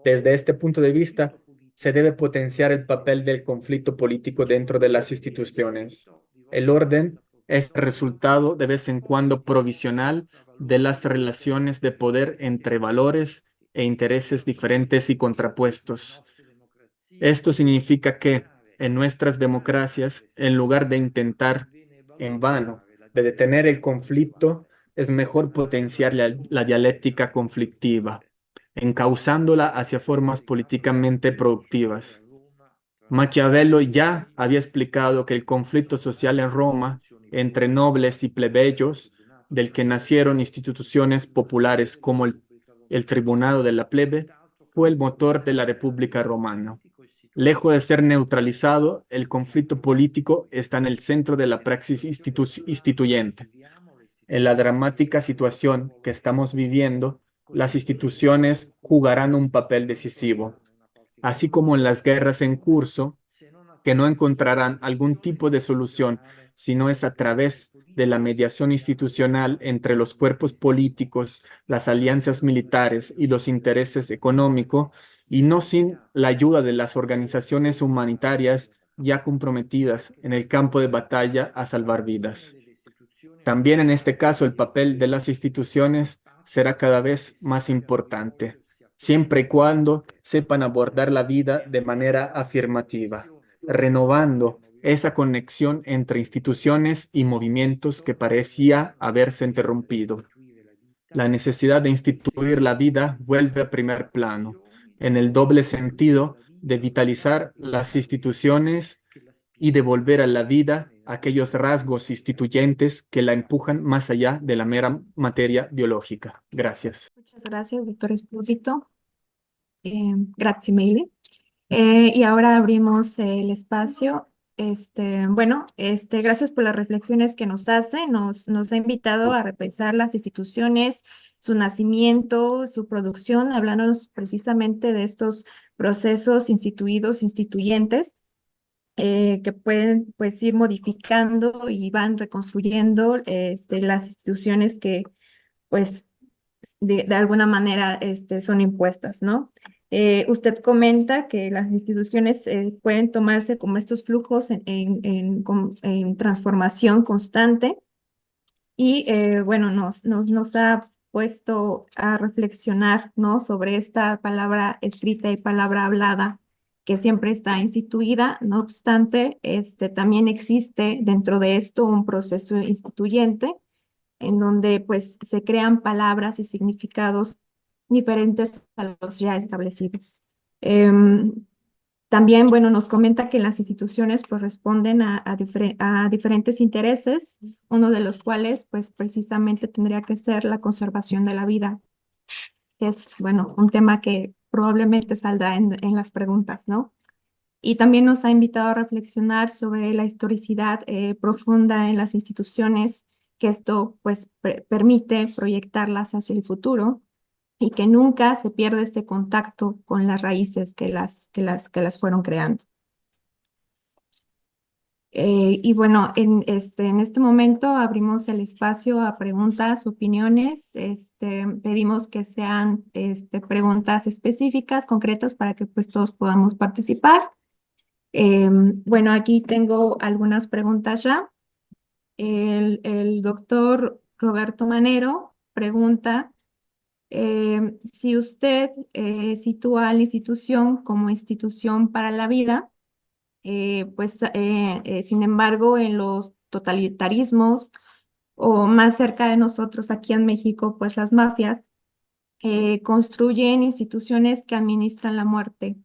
Desde este punto de vista, se debe potenciar el papel del conflicto político dentro de las instituciones. El orden es el resultado de vez en cuando provisional de las relaciones de poder entre valores e intereses diferentes y contrapuestos. Esto significa que en nuestras democracias, en lugar de intentar en vano de detener el conflicto, es mejor potenciar la dialéctica conflictiva, encauzándola hacia formas políticamente productivas. Maquiavelo ya había explicado que el conflicto social en Roma, entre nobles y plebeyos, del que nacieron instituciones populares como el Tribunado de la Plebe, fue el motor de la República Romana. Lejos de ser neutralizado, el conflicto político está en el centro de la praxis instituyente. En la dramática situación que estamos viviendo, las instituciones jugarán un papel decisivo, así como en las guerras en curso, que no encontrarán algún tipo de solución si no es a través de la mediación institucional entre los cuerpos políticos, las alianzas militares y los intereses económicos, y no sin la ayuda de las organizaciones humanitarias ya comprometidas en el campo de batalla a salvar vidas. También en este caso el papel de las instituciones será cada vez más importante, siempre y cuando sepan abordar la vida de manera afirmativa, renovando esa conexión entre instituciones y movimientos que parecía haberse interrumpido. La necesidad de instituir la vida vuelve a primer plano, en el doble sentido de vitalizar las instituciones y devolver a la vida aquellos rasgos instituyentes que la empujan más allá de la mera materia biológica. Gracias. Muchas gracias, doctor Espósito. Grazie mille. Y ahora abrimos el espacio. Gracias por las reflexiones que nos hace. Nos ha invitado a repensar las instituciones, su nacimiento, su producción, hablándonos precisamente de estos procesos instituidos, instituyentes, que pueden pues ir modificando y van reconstruyendo las instituciones que pues de alguna manera son impuestas, ¿no? Usted comenta que las instituciones pueden tomarse como estos flujos en transformación constante y bueno, nos ha puesto a reflexionar, ¿no? Sobre esta palabra escrita y palabra hablada que siempre está instituida. No obstante, también existe dentro de esto un proceso instituyente en donde pues se crean palabras y significados diferentes a los ya establecidos. También, bueno, nos comenta que las instituciones pues responden a diferentes intereses, uno de los cuales pues precisamente tendría que ser la conservación de la vida, que es, bueno, un tema que probablemente saldrá en las preguntas, ¿no? Y también nos ha invitado a reflexionar sobre la historicidad profunda en las instituciones, que esto pues permite proyectarlas hacia el futuro y que nunca se pierde este contacto con las raíces que las fueron creando. Y bueno, en este momento abrimos el espacio a preguntas, opiniones. Pedimos que sean preguntas específicas, concretas, para que pues todos podamos participar. Bueno, aquí tengo algunas preguntas ya. El doctor Roberto Manero pregunta si usted sitúa a la institución como institución para la vida, sin embargo, en los totalitarismos o más cerca de nosotros aquí en México, pues las mafias construyen instituciones que administran la muerte.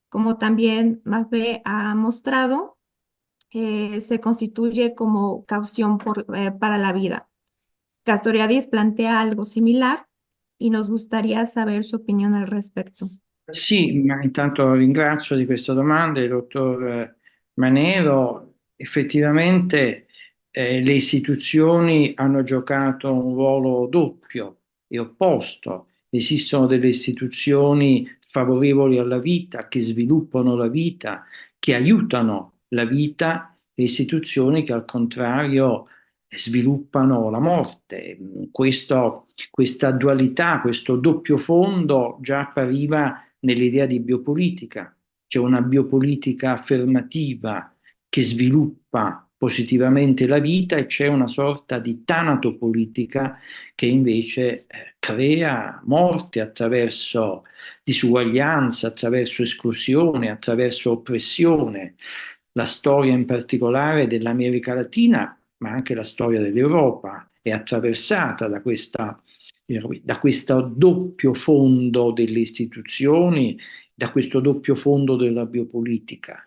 Como también Maffei ha mostrado, se constituye como caución para la vida. Castoriadis plantea algo similar y nos gustaría saber su opinione al respecto. Sì, ma intanto ringrazio di questa domanda il dottor Manero. Effettivamente le istituzioni hanno giocato un ruolo doppio e opposto. Esistono delle istituzioni favorevoli alla vita, che sviluppano la vita, che aiutano la vita, e istituzioni che al contrario sviluppano la morte. Questa dualità, questo doppio fondo già appariva nell'idea di biopolitica. C'è una biopolitica affermativa che sviluppa positivamente la vita e c'è una sorta di tanatopolitica che invece crea morte attraverso disuguaglianza, attraverso esclusione, attraverso oppressione. La storia in particolare dell'America Latina, ma anche la storia dell'Europa, è attraversata da questo doppio fondo delle istituzioni, da questo doppio fondo della biopolitica.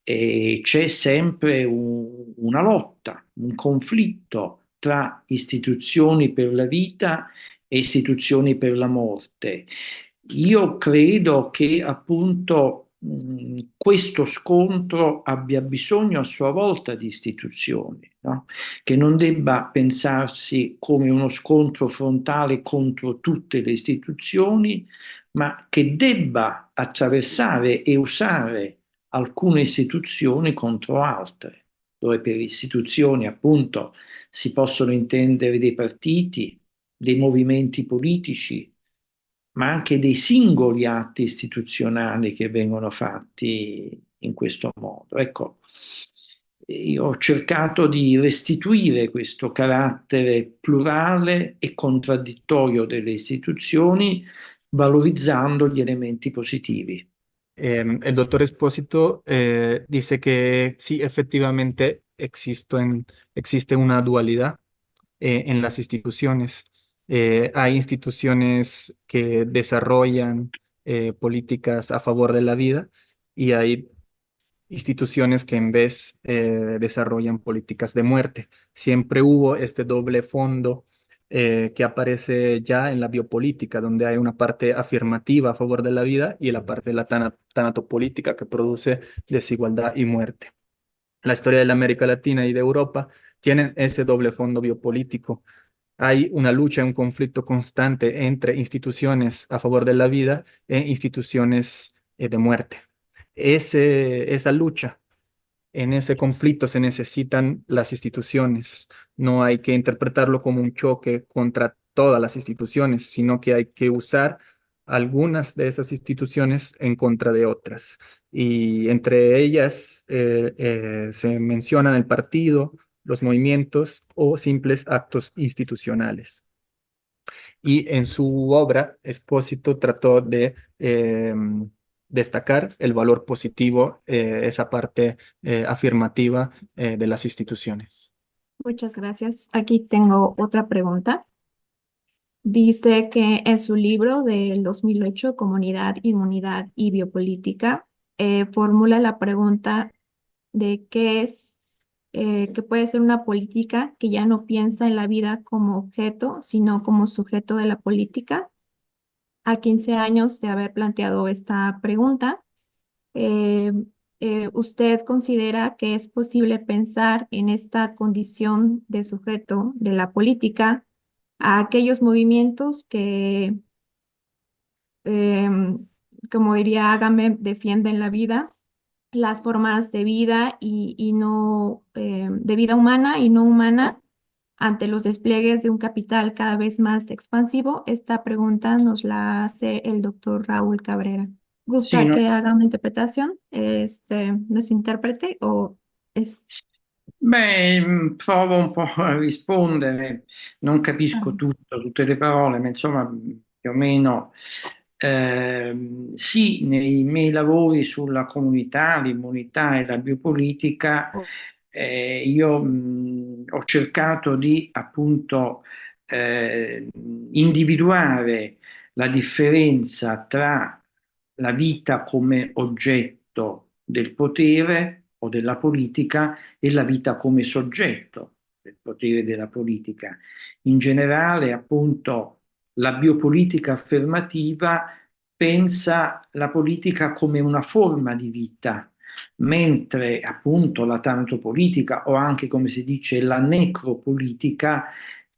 E c'è sempre una lotta, un conflitto tra istituzioni per la vita e istituzioni per la morte. io credo che appunto questo scontro abbia bisogno a sua volta di istituzioni, no? Che non debba pensarsi come uno scontro frontale contro tutte le istituzioni, ma che debba attraversare e usare alcune istituzioni contro altre, dove per istituzioni appunto si possono intendere dei partiti, dei movimenti politici, ma anche dei singoli atti istituzionali che vengono fatti in questo modo. Ecco, io ho cercato di restituire questo carattere plurale e contraddittorio delle istituzioni, valorizzando gli elementi positivi. El doctor Espósito dice que sí, efectivamente existe una dualidad en las instituciones. Hay instituciones que desarrollan políticas a favor de la vida y hay instituciones que en vez desarrollan políticas de muerte. Siempre hubo este doble fondo que aparece ya en la biopolítica, donde hay una parte afirmativa a favor de la vida y la parte de la tanatopolítica que produce desigualdad y muerte. La historia de la América Latina y de Europa tienen ese doble fondo biopolítico. Hay una lucha, un conflicto constante entre instituciones a favor de la vida e instituciones de muerte. Esa lucha, en ese conflicto se necesitan las instituciones. No hay que interpretarlo como un choque contra todas las instituciones, sino que hay que usar algunas de esas instituciones en contra de otras. Y entre ellas se mencionan el partido, los movimientos o simples actos institucionales. Y en su obra, Espósito trató de destacar el valor positivo, esa parte afirmativa de las instituciones. Muchas gracias. Aquí tengo otra pregunta. Dice que en su libro del 2008, Comunidad, Inmunidad y Biopolítica, formula la pregunta de qué es, que puede ser una política que ya no piensa en la vida como objeto, sino como sujeto de la política. A 15 años de haber planteado esta pregunta, eh, ¿usted considera que es posible pensar en esta condición de sujeto de la política a aquellos movimientos que, como diría Agamben, defienden la vida, las formas de vida y no, de vida humana y no humana ante los despliegues de un capital cada vez más expansivo? Esta pregunta nos la hace el doctor Raúl Cabrera. Sì, ¿Gusta no- que haga una interpretación? ¿Nos intérprete o es...? Beh, provo un po' a rispondere, non Ah, capisco tutto, tutte le parole, ma insomma, più o meno, sì, nei miei lavori sulla comunità, l'immunità e la biopolitica, io ho cercato di appunto individuare la differenza tra la vita come oggetto del potere o della politica e la vita come soggetto del potere e della politica. In generale, appunto, la biopolitica affermativa pensa la politica come una forma di vita, mentre appunto la tanatopolitica o anche come si dice la necropolitica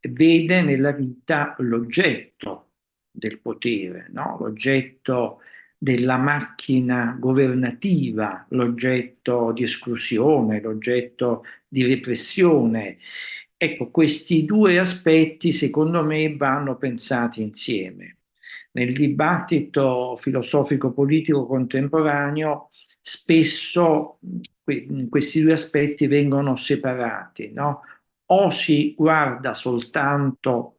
vede nella vita l'oggetto del potere, no? L'oggetto della macchina governativa, l'oggetto di esclusione, l'oggetto di repressione. Ecco, questi due aspetti secondo me vanno pensati insieme. Nel dibattito filosofico-politico contemporaneo spesso questi due aspetti vengono separati, no? O si guarda soltanto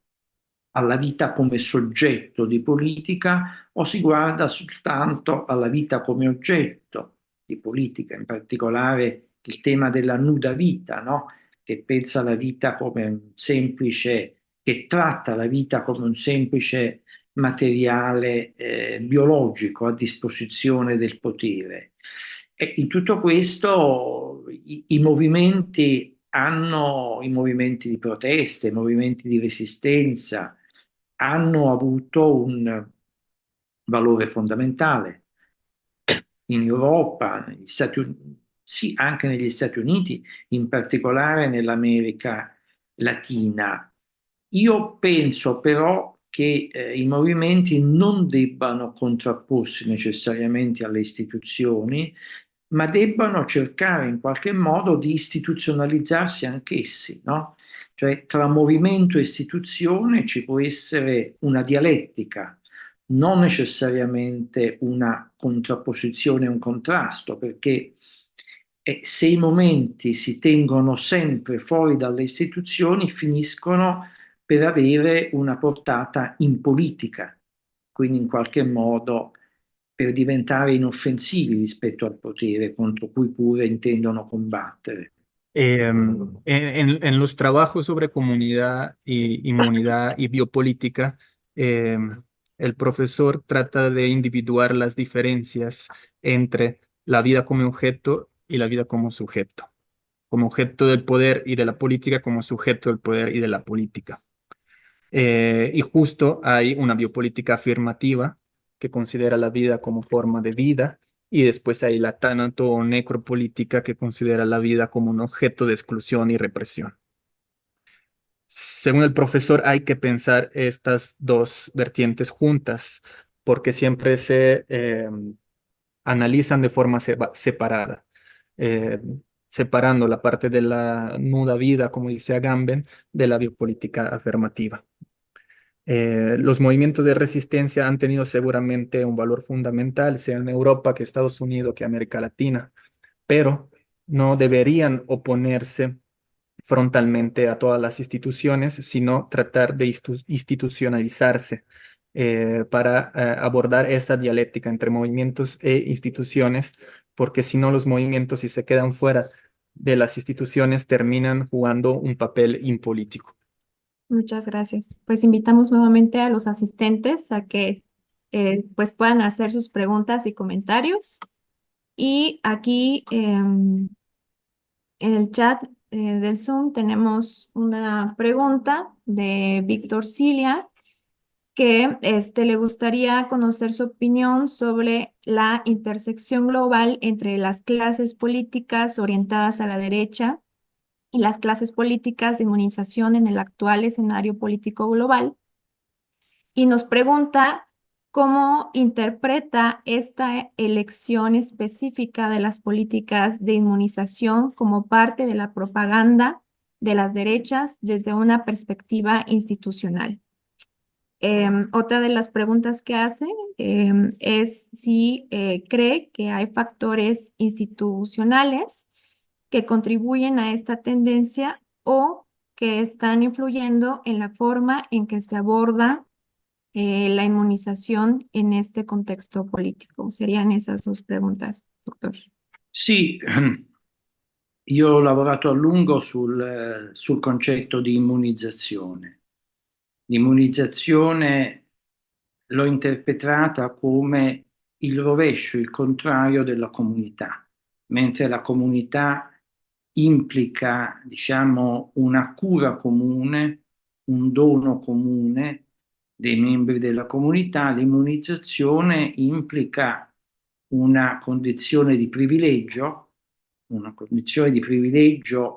alla vita come soggetto di politica o si guarda soltanto alla vita come oggetto di politica, in particolare il tema della nuda vita, no? Che pensa alla vita come un semplice, che tratta la vita come un semplice materiale biologico a disposizione del potere. E in tutto questo i movimenti hanno, i movimenti di protesta, i movimenti di resistenza, hanno avuto valore fondamentale. In Europa, negli Stati Uniti, sì, anche negli Stati Uniti, in particolare nell'America Latina. Io penso però che i movimenti non debbano contrapporsi necessariamente alle istituzioni, ma debbano cercare in qualche modo di istituzionalizzarsi anch'essi, no? Cioè tra movimento e istituzione ci può essere una dialettica, non necessariamente una contrapposizione, un contrasto, perché se i momenti si tengono sempre fuori dalle istituzioni, finiscono per avere una portata in politica, quindi in qualche modo per diventare inoffensivi rispetto al potere contro cui pure intendono combattere. En los trabajos sobre comunidad y inmunidad y biopolítica, el profesor trata de individuar las diferencias entre la vida como objeto y la vida como objeto del poder y de la política, como sujeto del poder y de la política. Y justo hay una biopolítica afirmativa que considera la vida como forma de vida, y después hay la tánato o necropolítica que considera la vida como un objeto de exclusión y represión. Según el profesor, hay que pensar estas dos vertientes juntas, porque siempre se analizan de forma separada, eh, separando la parte de la nuda vida, como dice Agamben, de la biopolítica afirmativa. Los movimientos de resistencia han tenido seguramente un valor fundamental, sea en Europa, que Estados Unidos, que América Latina, pero no deberían oponerse frontalmente a todas las instituciones, sino tratar de institucionalizarse para abordar esa dialéctica entre movimientos e instituciones, porque si no los movimientos, si se quedan fuera de las instituciones, terminan jugando un papel impolítico. Muchas gracias. Pues invitamos nuevamente a los asistentes a que pues puedan hacer sus preguntas y comentarios. Y aquí en el chat del Zoom tenemos una pregunta de Víctor Cilia que le gustaría conocer su opinión sobre la intersección global entre las clases políticas orientadas a la derecha y las clases políticas de inmunización en el actual escenario político global. Y nos pregunta cómo interpreta esta elección específica de las políticas de inmunización como parte de la propaganda de las derechas desde una perspectiva institucional. Otra de las preguntas que hace es si cree que hay factores institucionales que contribuyen a esta tendencia o que están influyendo en la forma en que se aborda la inmunización en este contexto político. Serían esas dos preguntas, doctor. Sì, io ho lavorato a lungo sul concetto di immunizzazione. L'immunizzazione l'ho interpretata come il rovescio, il contrario della comunità, mentre la comunità implica, diciamo, una cura comune, un dono comune dei membri della comunità, l'immunizzazione implica una condizione di privilegio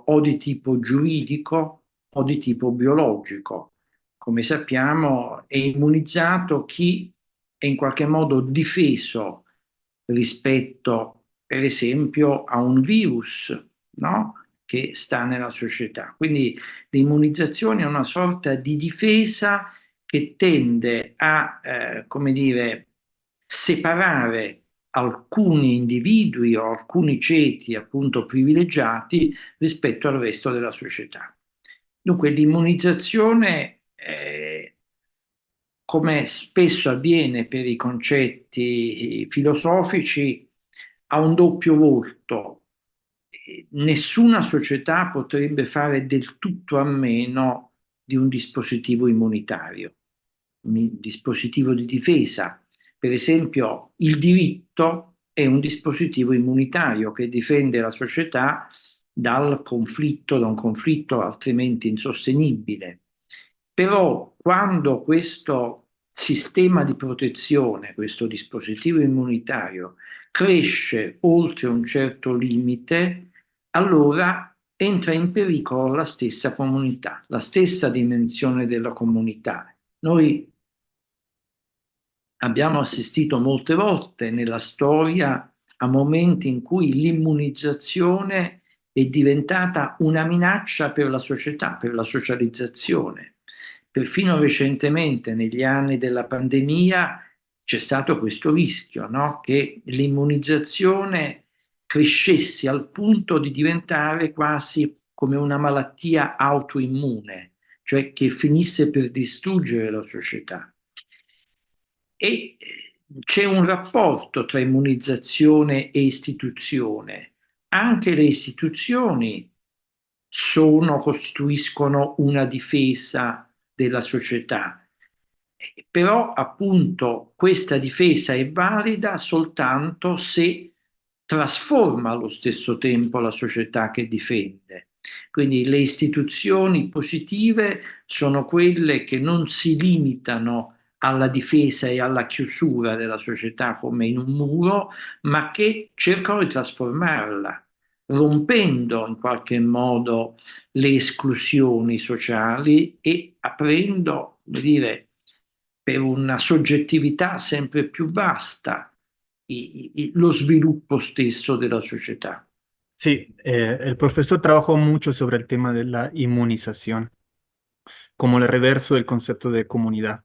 o di tipo giuridico o di tipo biologico. Come sappiamo, è immunizzato chi è in qualche modo difeso rispetto, per esempio, a un virus, no? Che sta nella società. Quindi l'immunizzazione è una sorta di difesa che tende a, come dire, separare alcuni individui o alcuni ceti appunto privilegiati rispetto al resto della società. Dunque l'immunizzazione, come spesso avviene per i concetti filosofici, ha un doppio volto. Nessuna società potrebbe fare del tutto a meno di un dispositivo immunitario, un dispositivo di difesa. Per esempio, il diritto è un dispositivo immunitario che difende la società da un conflitto altrimenti insostenibile. Però quando questo sistema di protezione, questo dispositivo immunitario, cresce oltre un certo limite, allora entra in pericolo la stessa comunità, la stessa dimensione della comunità. Noi abbiamo assistito molte volte nella storia a momenti in cui l'immunizzazione è diventata una minaccia per la società, per la socializzazione. Perfino recentemente, negli anni della pandemia, c'è stato questo rischio, no? Che l'immunizzazione crescesse al punto di diventare quasi come una malattia autoimmune, cioè che finisse per distruggere la società. E c'è un rapporto tra immunizzazione e istituzione. Anche le istituzioni costituiscono una difesa della società, però appunto questa difesa è valida soltanto se trasforma allo stesso tempo la società che difende. Quindi le istituzioni positive sono quelle che non si limitano alla difesa e alla chiusura della società come in un muro, ma che cercano di trasformarla, rompendo in qualche modo le esclusioni sociali e aprendo, come dire, per una soggettività sempre più vasta lo sviluppo stesso della società. Sí, el profesor trabajó mucho sobre el tema de la inmunización, como el reverso del concepto de comunidad.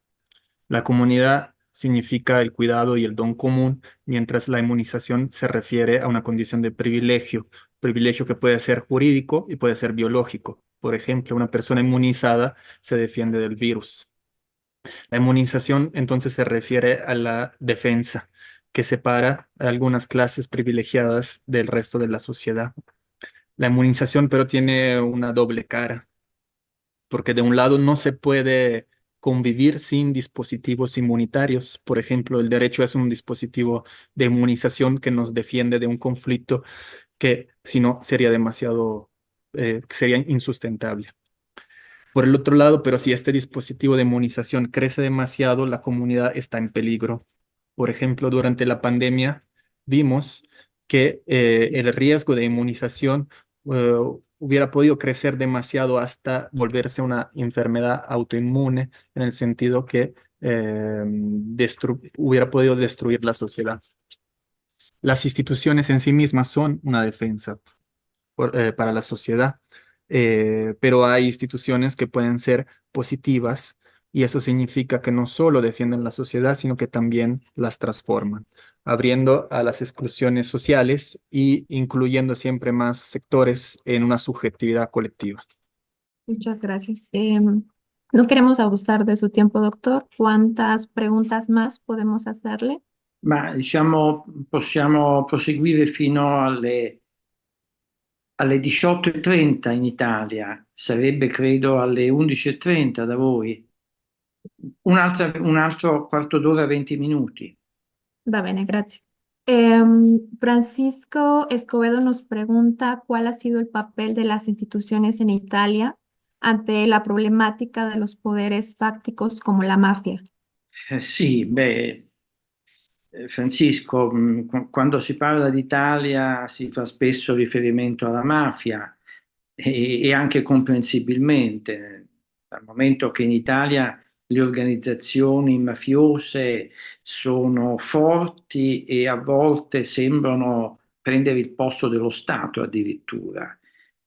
La comunidad significa el cuidado y el don común, mientras la inmunización se refiere a una condición de privilegio que puede ser jurídico y puede ser biológico. Por ejemplo, una persona inmunizada se defiende del virus. La inmunización entonces se refiere a la defensa, que separa a algunas clases privilegiadas del resto de la sociedad. La inmunización pero tiene una doble cara, porque de un lado no se puede convivir sin dispositivos inmunitarios. Por ejemplo, el derecho es un dispositivo de inmunización que nos defiende de un conflicto que si no sería sería insustentable. Por el otro lado, pero si este dispositivo de inmunización crece demasiado, la comunidad está en peligro. Por ejemplo, durante la pandemia vimos que el riesgo de inmunización eh, hubiera podido crecer demasiado hasta volverse una enfermedad autoinmune, en el sentido que hubiera podido destruir la sociedad. Las instituciones en sí mismas son una defensa para la sociedad. Pero hay instituciones que pueden ser positivas y eso significa que no solo defienden la sociedad, sino que también las transforman, abriendo a las exclusiones sociales y incluyendo siempre más sectores en una subjetividad colectiva. Muchas gracias. No queremos abusar de su tiempo, doctor. ¿Cuántas preguntas más podemos hacerle? Ma diciamo, possiamo proseguire fino alle 18:30 in Italia, sarebbe credo alle 11:30 da voi. Un altro quarto d'ora, 20 minuti. Va bene, gracias. Francisco Escobedo nos pregunta cuál ha sido el papel de las instituciones en Italia ante la problemática de los poderes fácticos como la mafia. Sì, beh, Francisco, quando si parla d'Italia si fa spesso riferimento alla mafia e anche comprensibilmente, dal momento che in Italia le organizzazioni mafiose sono forti e a volte sembrano prendere il posto dello Stato addirittura.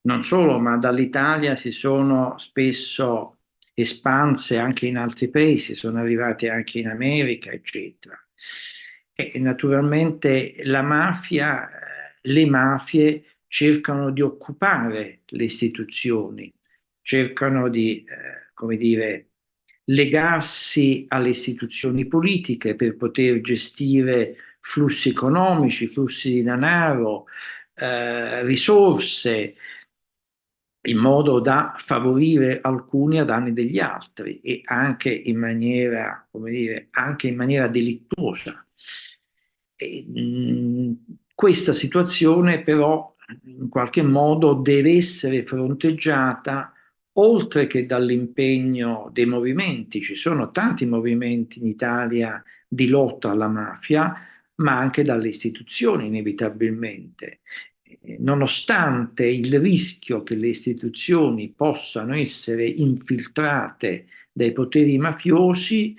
Non solo, ma dall'Italia si sono spesso espanse anche in altri paesi, sono arrivate anche in America, eccetera. E naturalmente la mafia, le mafie cercano di occupare le istituzioni, cercano di, come dire, legarsi alle istituzioni politiche per poter gestire flussi economici, flussi di denaro, risorse, in modo da favorire alcuni a danni degli altri e anche in maniera, come dire, anche in maniera delittuosa. Questa situazione però in qualche modo deve essere fronteggiata oltre che dall'impegno dei movimenti, ci sono tanti movimenti in Italia di lotta alla mafia, ma anche dalle istituzioni inevitabilmente. Nonostante il rischio che le istituzioni possano essere infiltrate dai poteri mafiosi,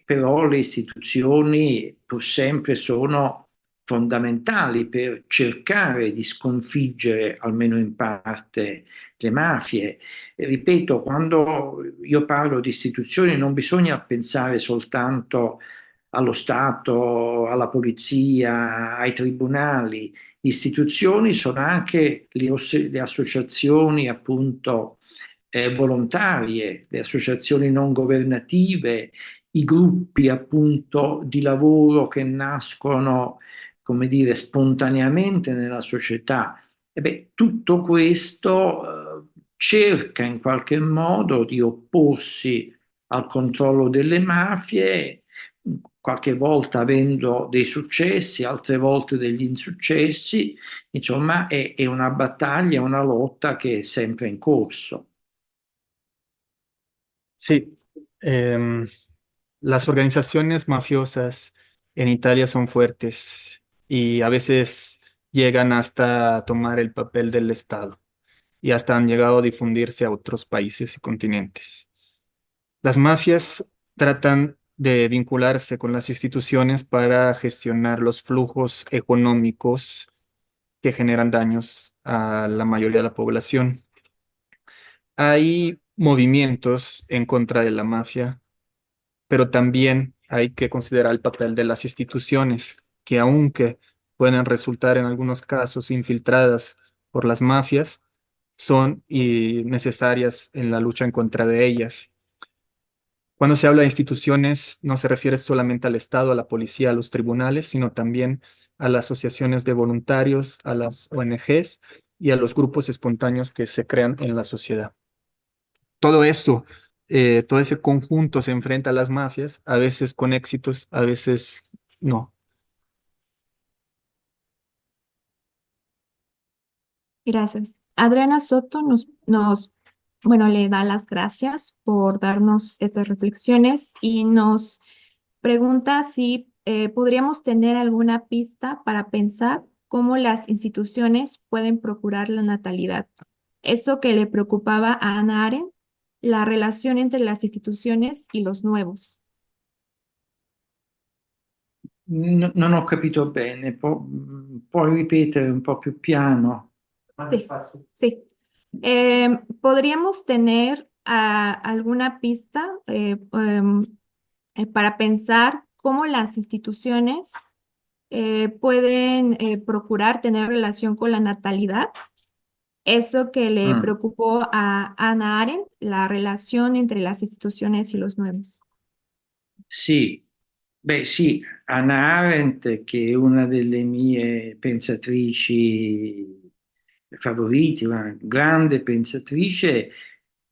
però le istituzioni pur sempre sono fondamentali per cercare di sconfiggere, almeno in parte, le mafie. E ripeto, quando io parlo di istituzioni non bisogna pensare soltanto allo Stato, alla polizia, ai tribunali. Istituzioni sono anche le associazioni, appunto, volontarie, le associazioni non governative, i gruppi, appunto, di lavoro che nascono, come dire, spontaneamente nella società. E beh, tutto questo cerca in qualche modo di opporsi al controllo delle mafie, qualche volta avendo dei successi, altre volte degli insuccessi. Insomma, è una battaglia, una lotta che è sempre in corso. Sí, las organizaciones mafiosas en Italia son fuertes y a veces llegan hasta tomar el papel del Estado y hasta han llegado a difundirse a otros países y continentes. Las mafias tratan de vincularse con las instituciones para gestionar los flujos económicos que generan daños a la mayoría de la población. Hay movimientos en contra de la mafia, pero también hay que considerar el papel de las instituciones, que aunque pueden resultar en algunos casos infiltradas por las mafias, son necesarias en la lucha en contra de ellas. Cuando se habla de instituciones, no se refiere solamente al Estado, a la policía, a los tribunales, sino también a las asociaciones de voluntarios, a las ONGs y a los grupos espontáneos que se crean en la sociedad. Todo esto, todo ese conjunto se enfrenta a las mafias, a veces con éxitos, a veces no. Gracias. Adriana Soto bueno, le da las gracias por darnos estas reflexiones y nos pregunta si podríamos tener alguna pista para pensar cómo las instituciones pueden procurar la natalidad. Eso que le preocupaba a Hannah Arendt, la relación entre las instituciones y los nuevos. Non ho capito bene, puoi ripetere un po' più piano? Sí, sí. ¿Podríamos tener alguna pista para pensar cómo las instituciones pueden procurar tener relación con la natalidad? Eso que le preocupó a Hannah Arendt, la relación entre las instituciones y los nuevos. Sì, beh sì, Hannah Arendt, che è una delle mie pensatrici favoriti, una grande pensatrice,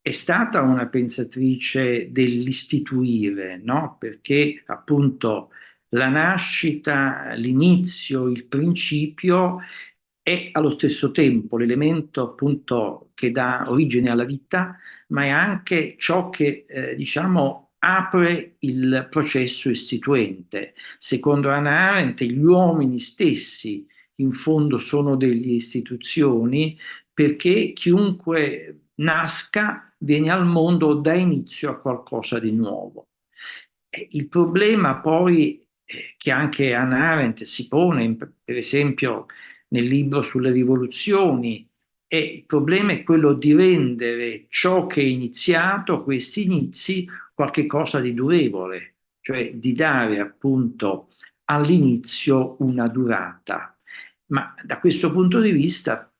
è stata una pensatrice dell'istituire, no? Perché appunto la nascita, l'inizio, il principio è allo stesso tempo l'elemento appunto che dà origine alla vita, ma è anche ciò che diciamo apre il processo istituente. Secondo Hannah Arendt, gli uomini stessi in fondo sono delle istituzioni, perché chiunque nasca viene al mondo, dà inizio a qualcosa di nuovo. Il problema poi che anche Hannah Arendt si pone, per esempio nel libro sulle rivoluzioni, il problema è quello di rendere ciò che è iniziato, questi inizi, qualche cosa di durevole, cioè di dare appunto all'inizio una durata. Ma da questo punto di vista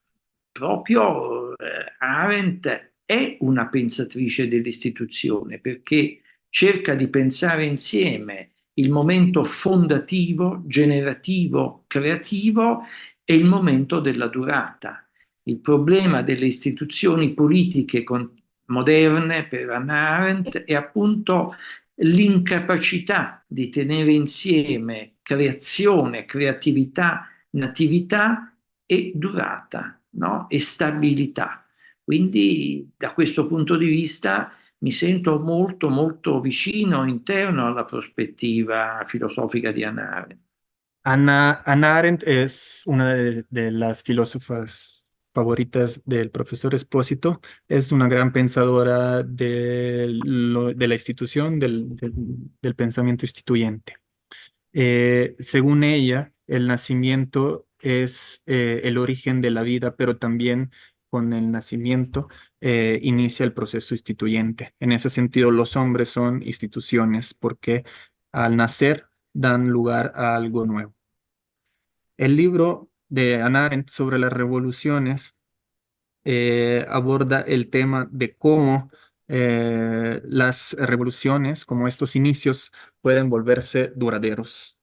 proprio Arendt è una pensatrice dell'istituzione, perché cerca di pensare insieme il momento fondativo, generativo, creativo e il momento della durata. Il problema delle istituzioni politiche moderne per Hannah Arendt è appunto l'incapacità di tenere insieme creazione, creatività, natività e durata, no? E stabilità. Quindi da questo punto di vista mi sento molto, molto vicino, interno alla prospettiva filosofica di Hannah Arendt. Hannah Arendt es una de las filósofas favoritas del profesor Espósito. Es una gran pensadora de la institución, del pensamiento instituyente. Según ella, el nacimiento es el origen de la vida, pero también con el nacimiento inicia el proceso instituyente. En ese sentido, los hombres son instituciones porque al nacer dan lugar a algo nuevo. El libro de Hannah Arendt sobre las revoluciones aborda el tema de cómo las revoluciones, como estos inicios, pueden volverse duraderos.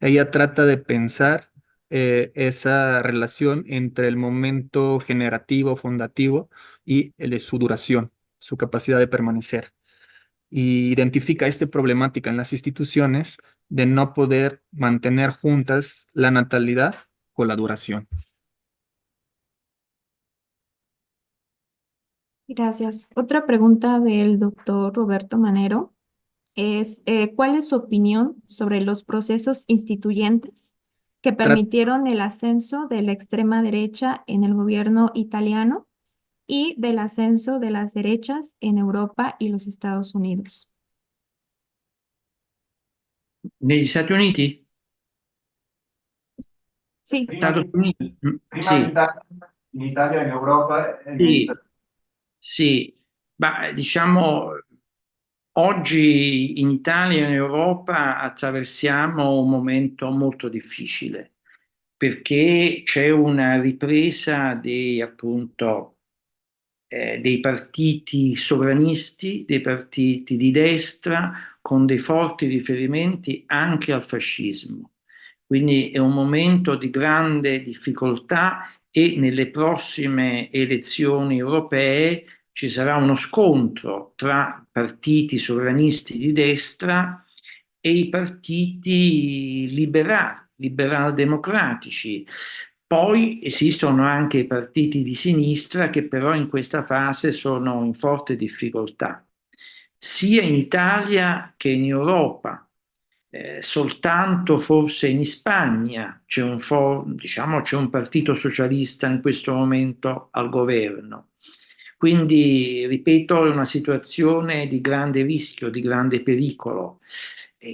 Ella trata de pensar esa relación entre el momento generativo, fundativo y el de su duración, su capacidad de permanecer. Y identifica esta problemática en las instituciones de no poder mantener juntas la natalidad con la duración. Gracias. Otra pregunta del doctor Roberto Manero es, ¿cuál es su opinión sobre los procesos instituyentes que Tra- permitieron el ascenso de la extrema derecha en el gobierno italiano y del ascenso de las derechas en Europa y los Estados Unidos? Negli Stati Uniti? Sí, Stati Uniti? Prima Sì, in Italia, in Europa e negli sì, Stati sì. Ma diciamo, oggi in Italia e in Europa attraversiamo un momento molto difficile perché c'è una ripresa appunto, dei partiti sovranisti, dei partiti di destra con dei forti riferimenti anche al fascismo. Quindi è un momento di grande difficoltà e nelle prossime elezioni europee ci sarà uno scontro tra partiti sovranisti di destra e i partiti liberali, liberal-democratici. Poi esistono anche i partiti di sinistra che però in questa fase sono in forte difficoltà, sia in Italia che in Europa. Soltanto forse in Spagna diciamo, c'è un partito socialista in questo momento al governo. Quindi, ripeto, è una situazione di grande rischio, di grande pericolo.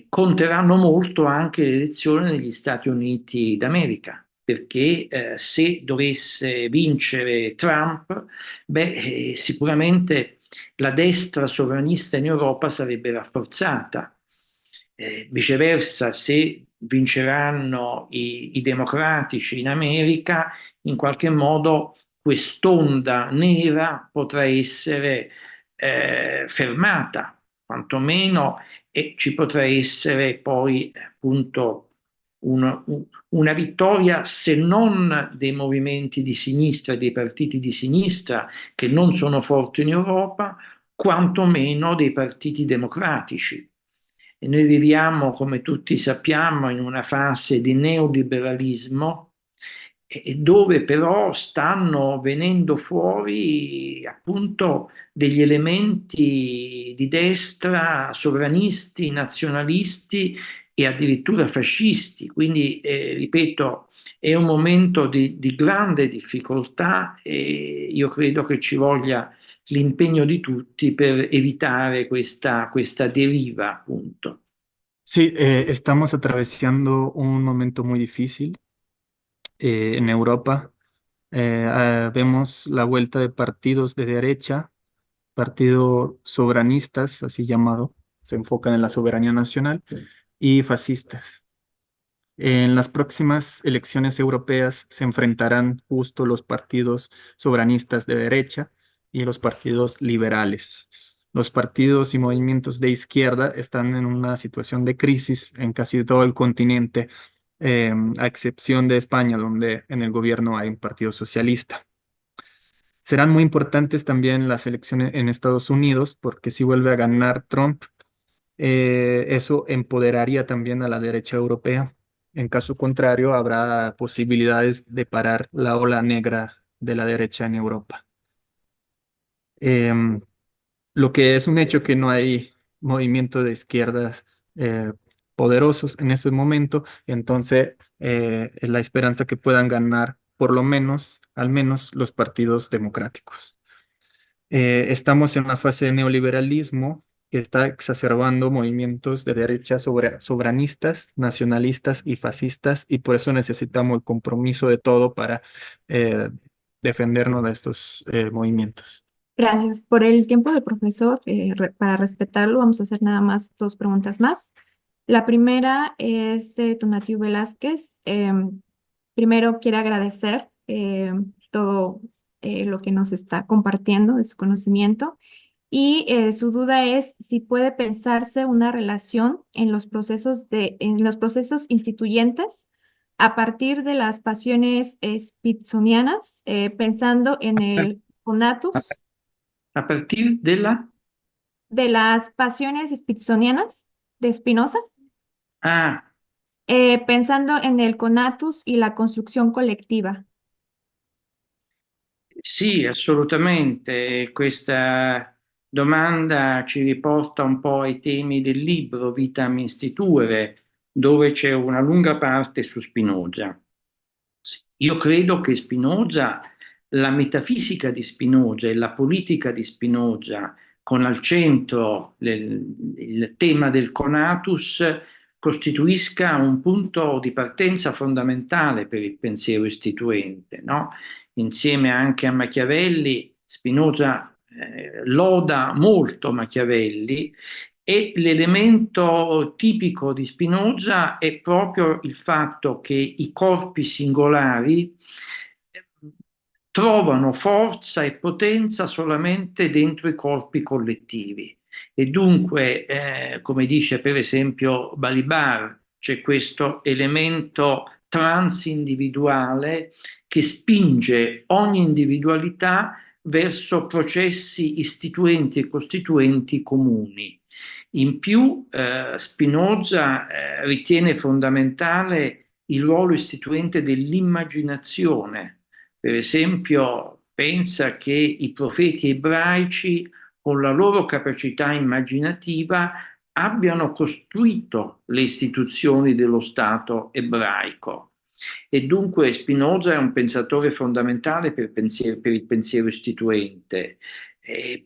Conteranno molto anche le elezioni negli Stati Uniti d'America, perché se dovesse vincere Trump, beh, sicuramente la destra sovranista in Europa sarebbe rafforzata. Viceversa, se vinceranno i democratici in America, in qualche modo quest'onda nera potrà essere fermata, quantomeno, e ci potrà essere poi appunto una vittoria, se non dei movimenti di sinistra, dei partiti di sinistra che non sono forti in Europa, quantomeno dei partiti democratici. E noi viviamo, come tutti sappiamo, in una fase di neoliberalismo dove però stanno venendo fuori appunto degli elementi di destra sovranisti, nazionalisti e addirittura fascisti. Quindi, ripeto, è un momento di grande difficoltà e io credo che ci voglia l'impegno di tutti per evitare questa deriva, appunto. Sí, estamos atravesando un momento muy difícil en Europa. Vemos la vuelta de partidos de derecha, partidos soberanistas, así llamado, se enfocan en la soberanía nacional, y fascistas. En las próximas elecciones europeas se enfrentarán justo los partidos soberanistas de derecha y los partidos liberales. Los partidos y movimientos de izquierda están en una situación de crisis en casi todo el continente, a excepción de España, donde en el gobierno hay un partido socialista. Serán muy importantes también las elecciones en Estados Unidos, porque si vuelve a ganar Trump, eso empoderaría también a la derecha europea. En caso contrario, habrá posibilidades de parar la ola negra de la derecha en Europa. Em, lo que es un hecho que no hay movimiento de izquierdas poderosos en ese momento, entonces es la esperanza que puedan ganar por lo menos, al menos los partidos democráticos. Estamos en una fase de neoliberalismo que está exacerbando movimientos de derecha soberanistas, nacionalistas y fascistas, y por eso necesitamos el compromiso de todo para eh, defendernos de estos movimientos. Gracias por el tiempo del profesor. Para respetarlo, vamos a hacer nada más 2 preguntas más. La primera es de Tonatiuh Velázquez. Primero quiere agradecer todo lo que nos está compartiendo de su conocimiento y su duda es si puede pensarse una relación en los en los procesos instituyentes a partir de las pasiones spinozzianas, pensando en el conatus A partir della... de las pasiones spinozzianas de Spinoza, Ah, pensando en el conatus y la construcción colectiva. sì, assolutamente. Questa domanda ci riporta un po' ai temi del libro Vitam Instituere, dove c'è una lunga parte su Spinoza. Io credo che Spinoza, la metafisica di Spinoza e la politica di Spinoza, con al centro il tema del conatus, costituisca un punto di partenza fondamentale per il pensiero istituente, no? Insieme anche a Machiavelli, Spinoza loda molto Machiavelli e l'elemento tipico di Spinoza è proprio il fatto che i corpi singolari trovano forza e potenza solamente dentro i corpi collettivi. E dunque, come dice per esempio Balibar, c'è questo elemento transindividuale che spinge ogni individualità verso processi istituenti e costituenti comuni. In più, Spinoza ritiene fondamentale il ruolo istituente dell'immaginazione. Per esempio, pensa che i profeti ebraici, con la loro capacità immaginativa, abbiano costruito le istituzioni dello Stato ebraico. E dunque Spinoza è un pensatore fondamentale per il pensiero istituente.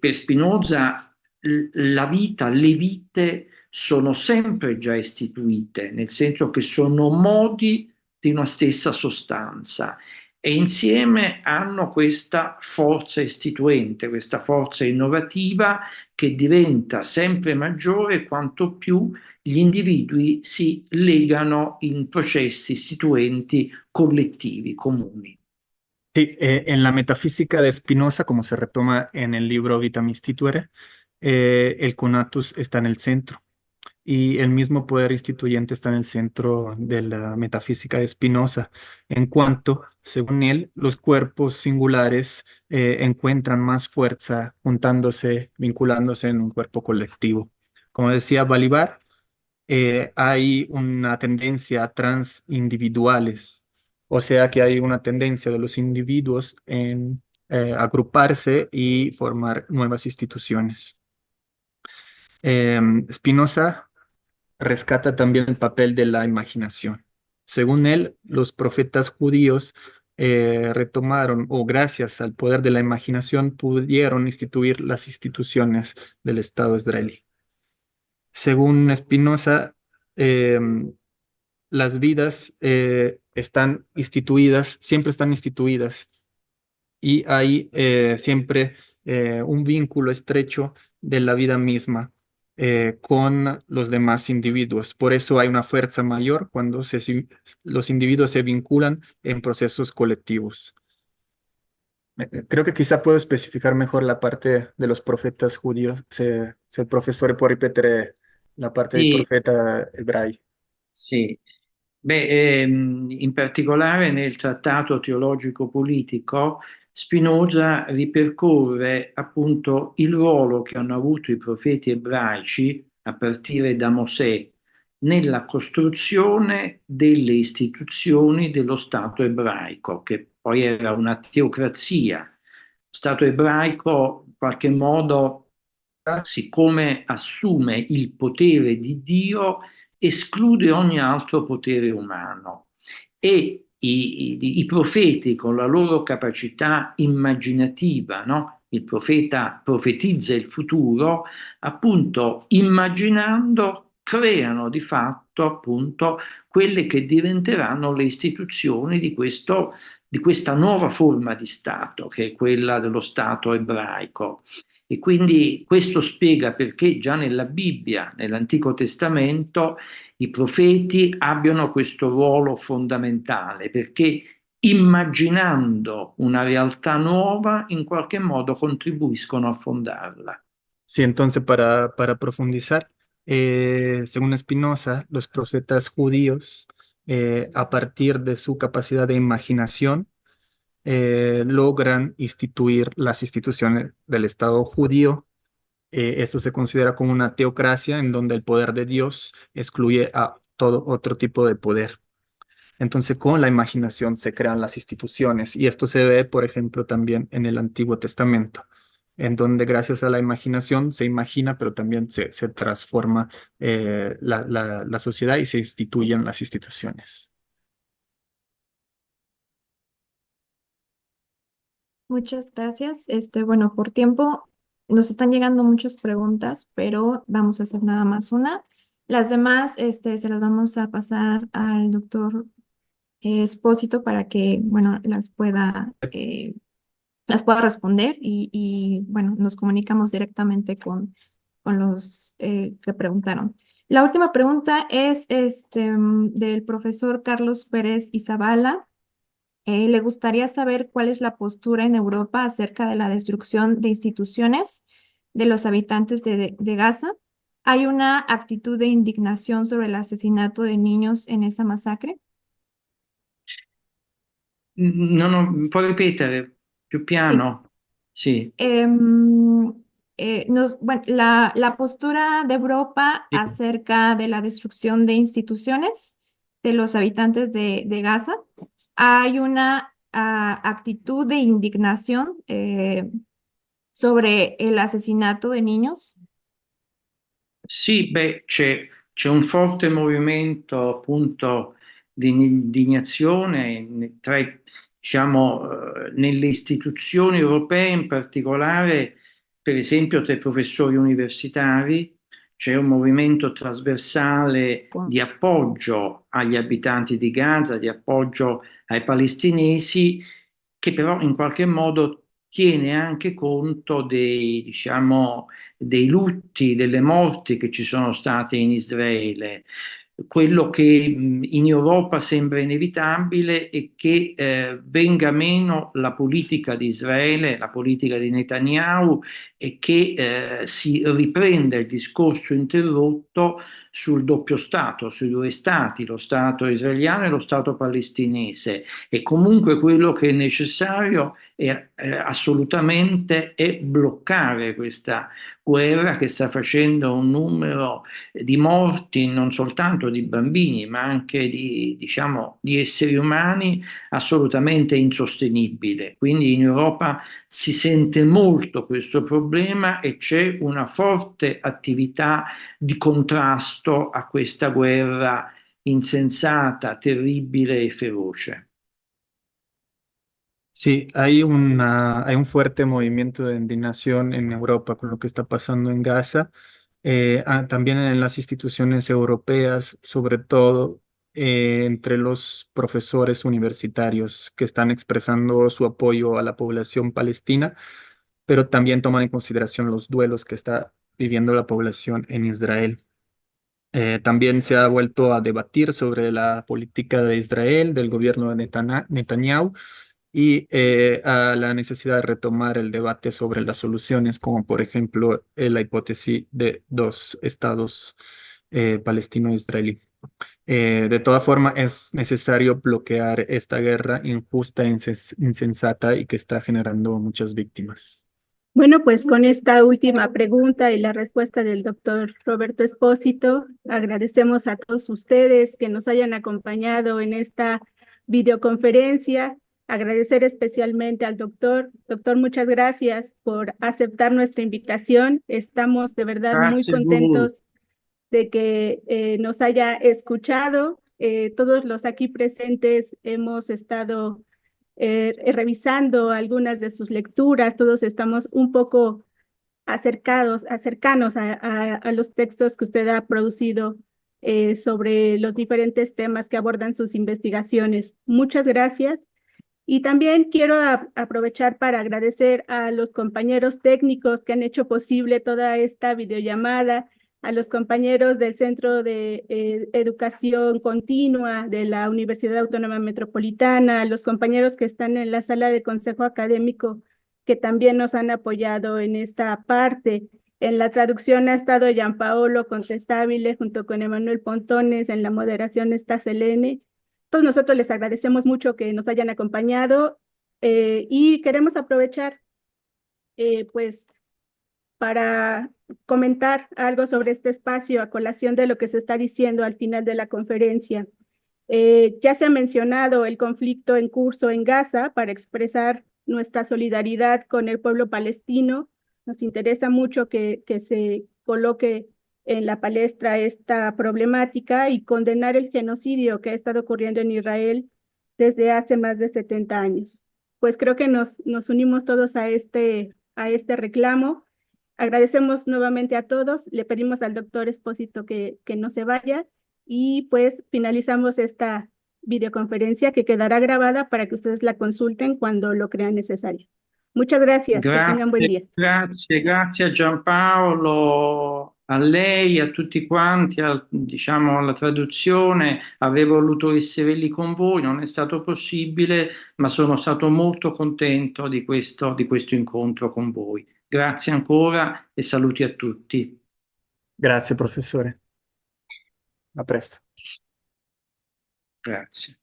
Per Spinoza la vita, le vite sono sempre già istituite, nel senso che sono modi di una stessa sostanza e insieme hanno questa forza istituente, questa forza innovativa che diventa sempre maggiore quanto più gli individui si legano in processi istituenti collettivi, comuni. Sí, en la metafísica de Spinoza, como se retoma en el libro Vitam Instituere, el conatus está en el centro y el mismo poder instituyente está en el centro de la metafísica de Spinoza, en cuanto, según él, los cuerpos singulares encuentran más fuerza juntándose, vinculándose en un cuerpo colectivo. Como decía Balibar, hay una tendencia a transindividuales, o sea que hay una tendencia de los individuos en agruparse y formar nuevas instituciones. Spinoza rescata también el papel de la imaginación. Según él, los profetas judíos retomaron, o gracias al poder de la imaginación, pudieron instituir las instituciones del Estado israelí. Según Spinoza, las vidas están instituidas, siempre están instituidas, y hay siempre un vínculo estrecho de la vida misma con los demás individuos. Por eso hay una fuerza mayor cuando los individuos se vinculan en procesos colectivos. Creo que quizá puedo especificar mejor la parte de los profetas judíos, se il professore può ripetere la parte del Sì, profeta ebraico. sì. Beh, in particolare nel trattato teologico-politico Spinoza ripercorre appunto il ruolo che hanno avuto i profeti ebraici a partire da Mosè nella costruzione delle istituzioni dello Stato ebraico, che poi era una teocrazia. Lo Stato ebraico qualche modo, siccome assume il potere di Dio, esclude ogni altro potere umano. E i profeti, con la loro capacità immaginativa, no? Il profeta profetizza il futuro, appunto immaginando, creano di fatto appunto quelle che diventeranno le istituzioni di questa nuova forma di Stato, che è quella dello Stato ebraico. E quindi questo spiega perché già nella Bibbia, nell'Antico Testamento, i profeti abbiano questo ruolo fondamentale, perché immaginando una realtà nuova, in qualche modo contribuiscono a fondarla. Sí, entonces para profundizar, según Spinoza, los profetas judíos, a partir de su capacidad de imaginación, logran instituir las instituciones del Estado judío. Esto se considera como una teocracia en donde el poder de Dios excluye a todo otro tipo de poder. Entonces, con la imaginación se crean las instituciones y esto se ve, por ejemplo, también en el Antiguo Testamento, en donde gracias a la imaginación se imagina, pero también se transforma la sociedad y se instituyen las instituciones. Muchas gracias. Bueno, por tiempo nos están llegando muchas preguntas, pero vamos a hacer nada más una. Las demás, se las vamos a pasar al doctor Espósito para que, bueno, las pueda responder bueno, nos comunicamos directamente con los que preguntaron. La última pregunta es del profesor Carlos Pérez Izabala. Le gustaría saber cuál es la postura en Europa acerca de la destrucción de instituciones de los habitantes de Gaza. ¿Hay una actitud de indignación sobre el asesinato de niños en esa masacre? Può ripetere più Sí. piano? Sì. Bueno, la postura de Europa Sì. acerca de la destrucción de instituciones de los habitantes de Gaza. Hay una actitud de indignación sobre el asesinato de niños. Sì, beh, c'è un forte movimento appunto di indignazione diciamo, nelle istituzioni europee, in particolare, per esempio, tra i professori universitari. C'è un movimento trasversale di appoggio agli abitanti di Gaza, di appoggio ai palestinesi, che però in qualche modo tiene anche conto diciamo, dei lutti, delle morti che ci sono state in Israele. Quello che in Europa sembra inevitabile è che venga meno la politica di Israele, la politica di Netanyahu, e che si riprenda il discorso interrotto sul doppio Stato, sui due Stati, lo Stato israeliano e lo Stato palestinese. E comunque quello che è necessario assolutamente è bloccare questa guerra che sta facendo un numero di morti non soltanto di bambini, ma anche diciamo, di esseri umani assolutamente insostenibile. Quindi in Europa si sente molto questo problema e c'è una forte attività di contrasto a questa guerra insensata, terribile e feroce. Sí, hay un fuerte movimiento de indignación en Europa con lo que está pasando en Gaza, también en las instituciones europeas, sobre todo entre los profesores universitarios que están expresando su apoyo a la población palestina, pero también toman en consideración los duelos que está viviendo la población en Israel. También se ha vuelto a debatir sobre la política de Israel, del gobierno de Netanyahu, y a la necesidad de retomar el debate sobre las soluciones, como por ejemplo la hipótesis de dos estados palestino-israelí. De todas formas, es necesario bloquear esta guerra injusta e insensata y que está generando muchas víctimas. Bueno, pues con esta última pregunta y la respuesta del doctor Roberto Espósito, agradecemos a todos ustedes que nos hayan acompañado en esta videoconferencia agradecer especialmente al doctor. Doctor, muchas gracias por aceptar nuestra invitación. Estamos de verdad muy Grazie a voi. contentos de que nos haya escuchado. Todos los aquí presentes hemos estado revisando algunas de sus lecturas. Todos estamos un poco cercanos a los textos que usted ha producido sobre los diferentes temas que abordan sus investigaciones. Muchas gracias. Y también quiero aprovechar para agradecer a los compañeros técnicos que han hecho posible toda esta videollamada, a los compañeros del Centro de Educación Continua de la Universidad Autónoma Metropolitana, a los compañeros que están en la sala de consejo académico que también nos han apoyado en esta parte. En la traducción ha estado Gianpaolo Contestabile junto con Emanuel Pontones, en la moderación está Selene. Todos nosotros les agradecemos mucho que nos hayan acompañado y queremos aprovechar pues para comentar algo sobre este espacio a colación de lo que se está diciendo al final de la conferencia. Ya se ha mencionado el conflicto en curso en Gaza para expresar nuestra solidaridad con el pueblo palestino. Nos interesa mucho que se coloque en la palestra esta problemática y condenar el genocidio que ha estado ocurriendo en Israel desde hace más de 70 años. Pues creo que nos unimos todos a este reclamo. Agradecemos nuevamente a todos. Le pedimos al doctor Espósito que no se vaya y pues finalizamos esta videoconferencia que quedará grabada para que ustedes la consulten cuando lo crean necesario. Muchas gracias. Que tengan buen día. Grazie a Gianpaolo, a lei, a tutti quanti, diciamo alla traduzione. Avevo voluto essere lì con voi, non è stato possibile, ma sono stato molto contento di questo incontro con voi. Grazie ancora e saluti a tutti. Grazie, professore. A presto. Grazie.